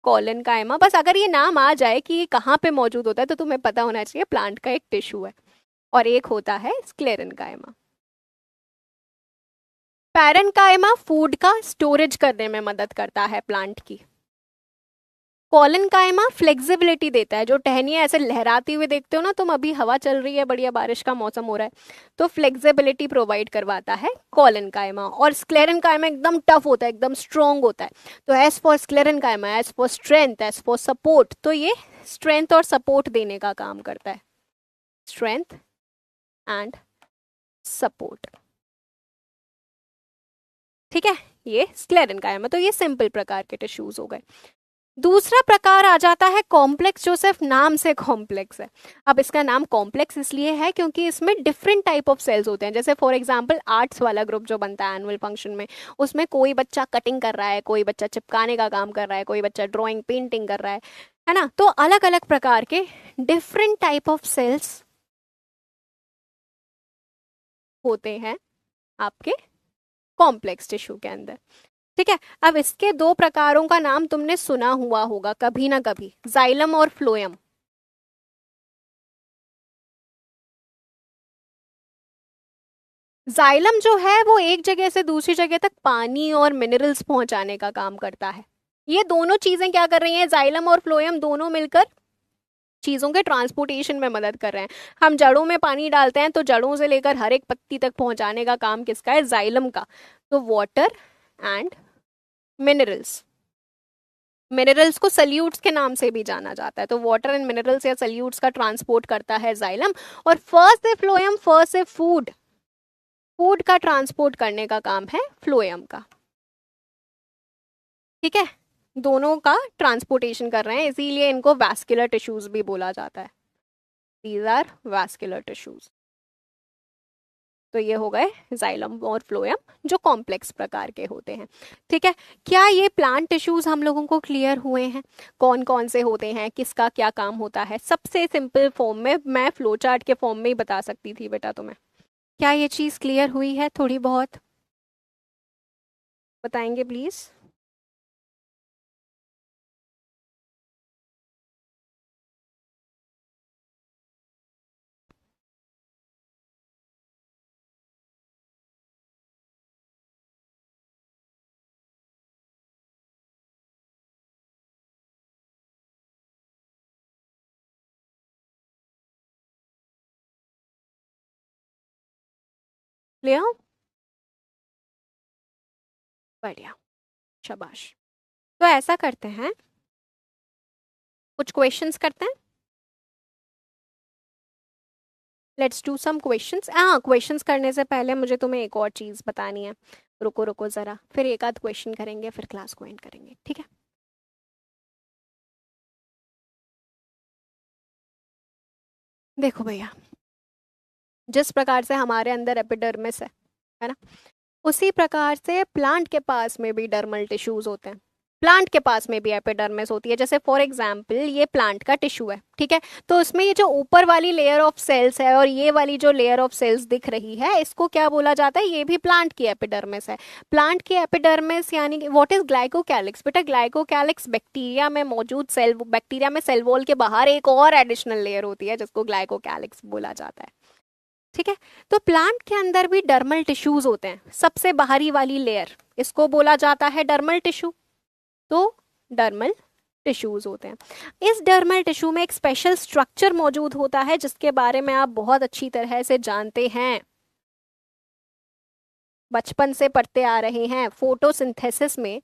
कॉलेनकाइमा, बस अगर ये नाम आ जाए कि ये कहाँ पे मौजूद होता है तो तुम्हें पता होना चाहिए प्लांट का एक टिश्यू है। और एक होता है स्क्लेरेन्काइमा। पैरेन्काइमा फूड का स्टोरेज करने में मदद करता है प्लांट की। कॉलेनकाइमा फ्लेक्सिबिलिटी देता है, जो टहनियाँ ऐसे लहराती हुए देखते हो ना तुम, अभी हवा चल रही है, बढ़िया बारिश का मौसम हो रहा है, तो फ्लेक्सिबिलिटी प्रोवाइड करवाता है कॉलेनकाइमा। और स्क्लेरेन्काइमा एकदम टफ होता है, एकदम स्ट्रॉन्ग होता है। तो as for sclerenchyma, as for strength, as for support, तो ये स्ट्रेंथ और सपोर्ट देने का काम करता है, स्ट्रेंथ एंड सपोर्ट, ठीक है। ये स्क्लेरेन्काइमा, तो ये सिंपल प्रकार के टिश्यूज हो गए। दूसरा प्रकार आ जाता है कॉम्प्लेक्स, जो सिर्फ नाम से कॉम्प्लेक्स है। अब इसका नाम कॉम्प्लेक्स इसलिए है क्योंकि इसमें डिफरेंट टाइप ऑफ सेल्स होते हैं। जैसे फॉर एग्जांपल आर्ट्स वाला ग्रुप जो बनता है एनुअल फंक्शन में, उसमें कोई बच्चा कटिंग कर रहा है, कोई बच्चा चिपकाने का काम कर रहा है, कोई बच्चा ड्राइंग पेंटिंग कर रहा है ना। तो अलग अलग प्रकार के डिफरेंट टाइप ऑफ सेल्स होते हैं आपके कॉम्प्लेक्स टिश्यू के अंदर, ठीक है। अब इसके दो प्रकारों का नाम तुमने सुना हुआ होगा कभी ना कभी, जाइलम और फ्लोएम। जाइलम जो है वो एक जगह से दूसरी जगह तक पानी और मिनरल्स पहुंचाने का काम करता है। ये दोनों चीजें क्या कर रही हैं, जाइलम और फ्लोएम दोनों मिलकर चीजों के ट्रांसपोर्टेशन में मदद कर रहे हैं। हम जड़ों में पानी डालते हैं तो जड़ों से लेकर हर एक पत्ती तक पहुंचाने का काम किसका है, जाइलम का। तो वाटर एंड मिनरल्स, मिनरल्स को सल्यूट्स के नाम से भी जाना जाता है, तो वाटर एंड मिनरल्स या सल्यूट्स का ट्रांसपोर्ट करता है जाइलम। और फर्स्ट से फ्लोएम, फर्स्ट से फूड, फूड का ट्रांसपोर्ट करने का काम है फ्लोएम का, ठीक है। दोनों का ट्रांसपोर्टेशन कर रहे हैं, इसीलिए इनको वैस्कुलर टिश्यूज भी बोला जाता है। These are vascular tissues. तो ये हो गए जाइलम और फ्लोएम जो कॉम्प्लेक्स प्रकार के होते हैं, ठीक है। क्या ये प्लांट टिश्यूज हम लोगों को क्लियर हुए हैं, कौन कौन से होते हैं, किसका क्या काम होता है? सबसे सिंपल फॉर्म में मैं फ्लो चार्ट के फॉर्म में ही बता सकती थी बेटा तुम्हें। क्या ये चीज क्लियर हुई है थोड़ी बहुत? बताएंगे प्लीज। ले आओ, बढ़िया, शाबाश। तो ऐसा करते हैं, कुछ क्वेश्चंस करते हैं। Let's do some questions. हाँ, क्वेश्चंस करने से पहले मुझे तुम्हें एक और चीज बतानी है। रुको रुको जरा, फिर एक आध क्वेश्चन करेंगे, फिर क्लास को एंड करेंगे, ठीक है। देखो भैया, जिस प्रकार से हमारे अंदर एपिडर्मिस है ना, उसी प्रकार से प्लांट के पास में भी डर्मल टिश्यूज होते हैं। प्लांट के पास में भी एपिडर्मिस होती है। जैसे फॉर एग्जाम्पल ये प्लांट का टिश्यू है, ठीक है, तो उसमें ये जो ऊपर वाली लेयर ऑफ सेल्स है और ये वाली जो लेयर ऑफ सेल्स दिख रही है, इसको क्या बोला जाता है, ये भी प्लांट की एपिडर्मिस है। प्लांट की एपिडर्मिस यानी कि व्हाट इज ग्लाइकोकैलिक्स, बेटा ग्लाइकोकैलिक्स बैक्टीरिया में मौजूद सेल, बैक्टीरिया में सेल वॉल के बाहर एक और एडिशनल लेयर होती है जिसको ग्लाइकोकैलिक्स बोला जाता है, ठीक है। तो प्लांट के अंदर भी डर्मल टिश्यूज होते हैं, सबसे बाहरी वाली लेयर, इसको बोला जाता है डर्मल टिश्यू। तो डर्मल टिश्यूज होते हैं। इस डर्मल टिश्यू में एक स्पेशल स्ट्रक्चर मौजूद होता है जिसके बारे में आप बहुत अच्छी तरह से जानते हैं, बचपन से पढ़ते आ रहे हैं फोटोसिंथेसिस में।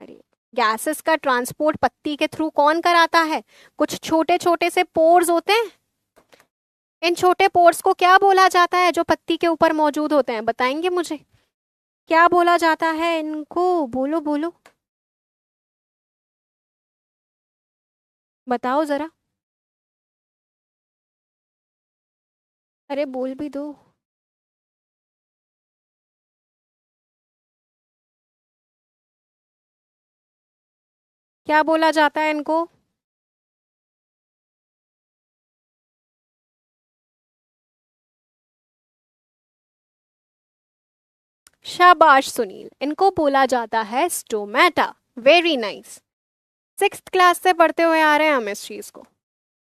अरे, गैसेस का ट्रांसपोर्ट पत्ती के थ्रू कौन कराता है, कुछ छोटे छोटे से पोर्स होते हैं। इन छोटे पोर्स को क्या बोला जाता है जो पत्ती के ऊपर मौजूद होते हैं, बताएंगे मुझे क्या बोला जाता है इनको, बोलो बोलो, बताओ जरा, अरे बोल भी दो। क्या बोला जाता है इनको, शाबाश सुनील, इनको बोला जाता है stomata. Very nice, sixth class से पढ़ते हुए आ रहे हैं हम इस चीज को।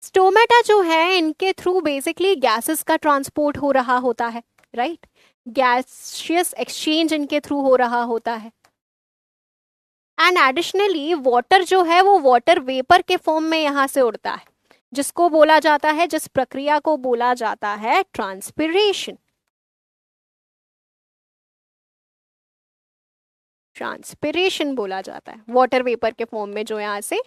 स्टोमेटा जो है इनके थ्रू बेसिकली गैसेस का ट्रांसपोर्ट हो रहा होता है, राइट, गैसियस एक्सचेंज इनके थ्रू हो रहा होता है। एंड एडिशनली वाटर जो है वो वाटर वेपर के फॉर्म में यहां से उड़ता है, जिसको बोला जाता है, जिस प्रक्रिया को बोला जाता है ट्रांसपिरेशन। ट्रांसपिरेशन बोला जाता है वाटर वेपर के फॉर्म में जो यहाँ से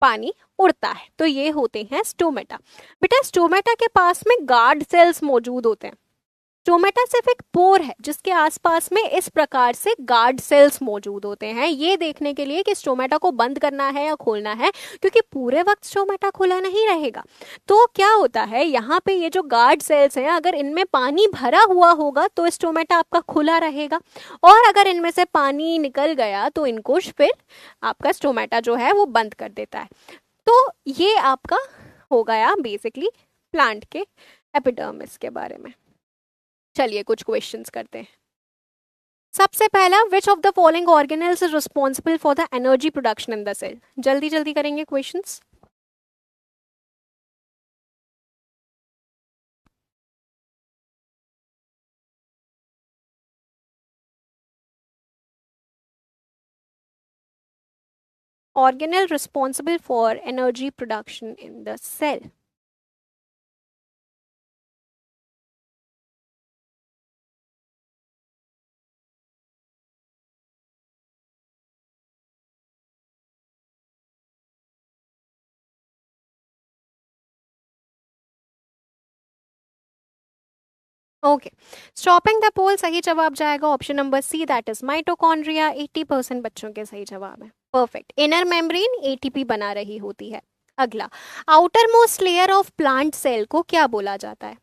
पानी उड़ता है, तो ये होते हैं स्टोमेटा। बेटा स्टोमेटा के पास में गार्ड सेल्स मौजूद होते हैं। स्टोमेटा सिर्फ एक पोर है जिसके आसपास में इस प्रकार से गार्ड सेल्स मौजूद होते हैं, ये देखने के लिए कि स्टोमेटा को बंद करना है या खोलना है, क्योंकि पूरे वक्त स्टोमेटा खुला नहीं रहेगा। तो क्या होता है यहाँ पे, ये जो गार्ड सेल्स हैं अगर इनमें पानी भरा हुआ होगा तो स्टोमेटा आपका खुला रहेगा, और अगर इनमें से पानी निकल गया तो इनको फिर आपका स्टोमेटा जो है वो बंद कर देता है। तो ये आपका हो गया बेसिकली प्लांट के एपिडर्मिस के बारे में। चलिए कुछ क्वेश्चंस करते हैं। सबसे पहला, which of the following organelles is responsible for the energy production in the cell, जल्दी जल्दी करेंगे questions. Organelle responsible for energy production in the cell, okay, stopping the poll सही जवाब जाएगा option number C, that is mitochondria. 80% बच्चों के सही जवाब है, परफेक्ट। इनर मेम्ब्रेन एटीपी बना रही होती है। अगला, outermost layer of plant cell को क्या बोला जाता है,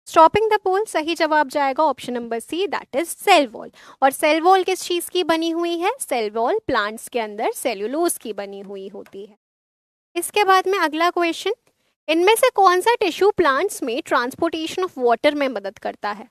स्टॉपिंग द पोल सही जवाब जाएगा option number C, that is cell wall. और सेल वॉल किस चीज की बनी हुई है, सेल वॉल प्लांट्स के अंदर सेल्यूलोज की बनी हुई होती है। इसके बाद में अगला क्वेश्चन, इनमें से कौन सा टिश्यू प्लांट्स में ट्रांसपोर्टेशन ऑफ वाटर में मदद करता है,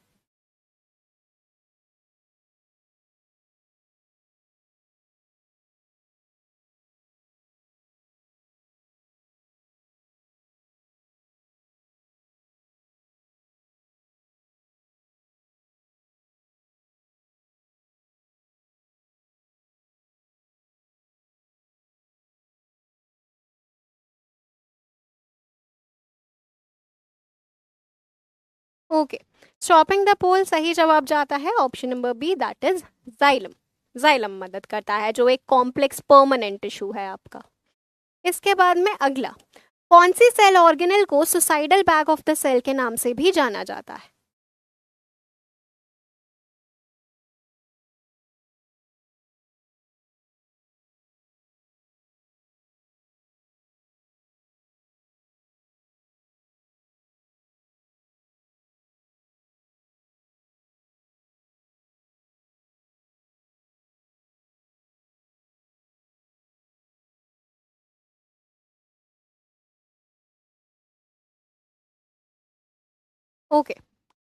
ओके, स्टॉपिंग द पोल सही जवाब जाता है option number B, that is xylem. Xylem मदद करता है, जो एक कॉम्प्लेक्स परमानेंट टिश्यू है आपका। इसके बाद में अगला, कौन सी सेल ऑर्गेनल को suicidal bag of the cell के नाम से भी जाना जाता है? ओके,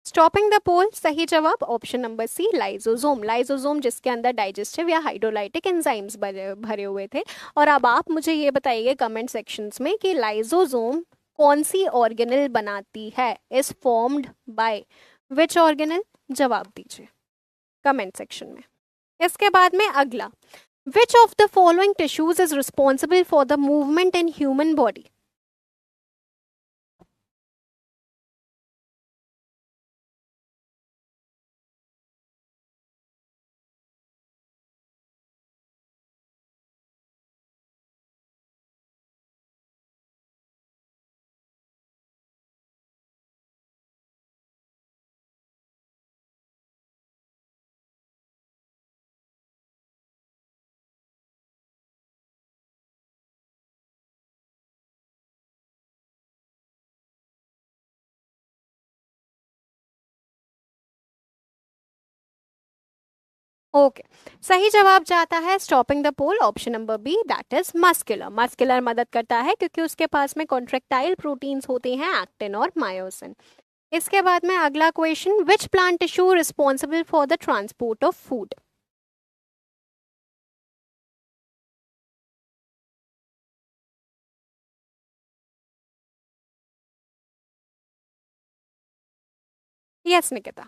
स्टॉपिंग द पोल सही जवाब option number C, lysosome. Lysosome जिसके अंदर डाइजेस्टिव या हाइड्रोलाइटिक एंजाइम्स भरे भरे हुए थे। और अब आप मुझे ये बताइए कमेंट सेक्शंस में कि लाइजोसोम कौन सी ऑर्गेनल बनाती है, is formed by which organelle? जवाब दीजिए कमेंट सेक्शन में। इसके बाद में अगला, which of the following tissues is responsible for the movement in human body? Okay, सही जवाब जाता है stopping the poll option number B, that is muscular. Muscular मदद करता है क्योंकि उसके पास में कॉन्ट्रेक्टाइल प्रोटीन्स होते हैं, एक्टिन और मायोसिन। इसके बाद में अगला question, which plant tissue responsible for the transport of food? Yes Nikita.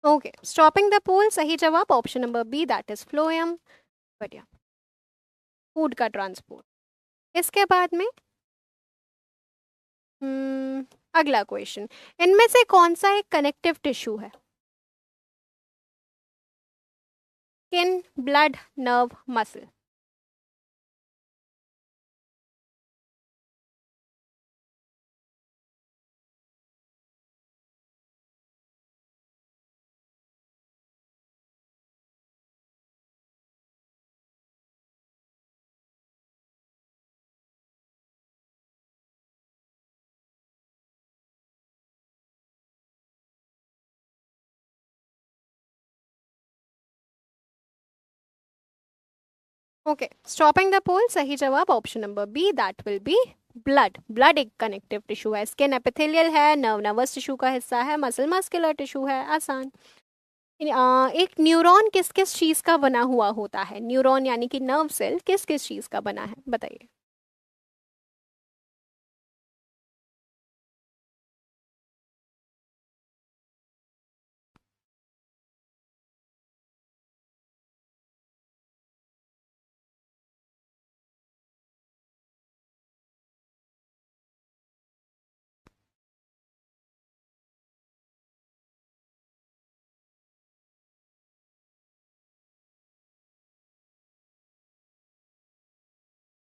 Okay, stopping the poll सही जवाब option number B, that is phloem. बढ़िया, फूड का ट्रांसपोर्ट। इसके बाद में अगला क्वेश्चन, इनमें से कौन सा एक कनेक्टिव टिश्यू है? Skin, blood, nerve, muscle? Okay, stopping the poll सही जवाब option number B, that will be blood. Blood एक कनेक्टिव टिश्यू है, स्किन एपिथेलियल है, नर्व नर्वस टिश्यू का हिस्सा है, मसल मस्कुलर टिश्यू है, आसान। एक न्यूरॉन किस किस चीज का बना हुआ होता है? न्यूरॉन यानी कि नर्व सेल किस किस चीज का बना है, बताइए।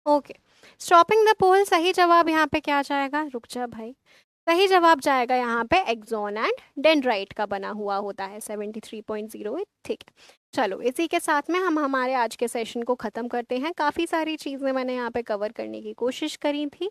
ओके, स्टॉपिंग द पोल सही जवाब यहाँ पे क्या जाएगा, रुक जा भाई। सही जवाब जाएगा यहाँ पे एक्सॉन एंड डेंड्राइट का बना हुआ होता है, 73.08। ठीक है, चलो इसी के साथ में हम हमारे आज के सेशन को ख़त्म करते हैं। काफ़ी सारी चीज़ें मैंने यहाँ पे कवर करने की कोशिश करी थी।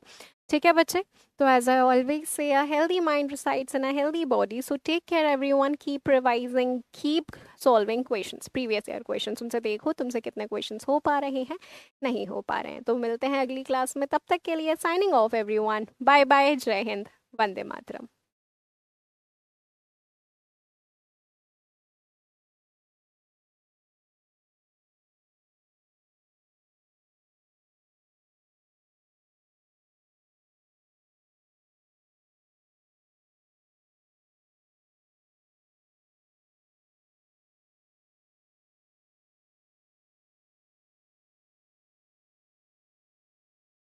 ठीक है बच्चे, तो as I always say, a healthy mind resides in a healthy body, so take care everyone, keep revising, keep solving questions, previous year questions उनसे देखो तुमसे कितने क्वेश्चंस हो पा रहे हैं, नहीं हो पा रहे हैं। तो मिलते हैं अगली क्लास में, तब तक के लिए signing off everyone, bye bye, जय हिंद, वंदे मातरम।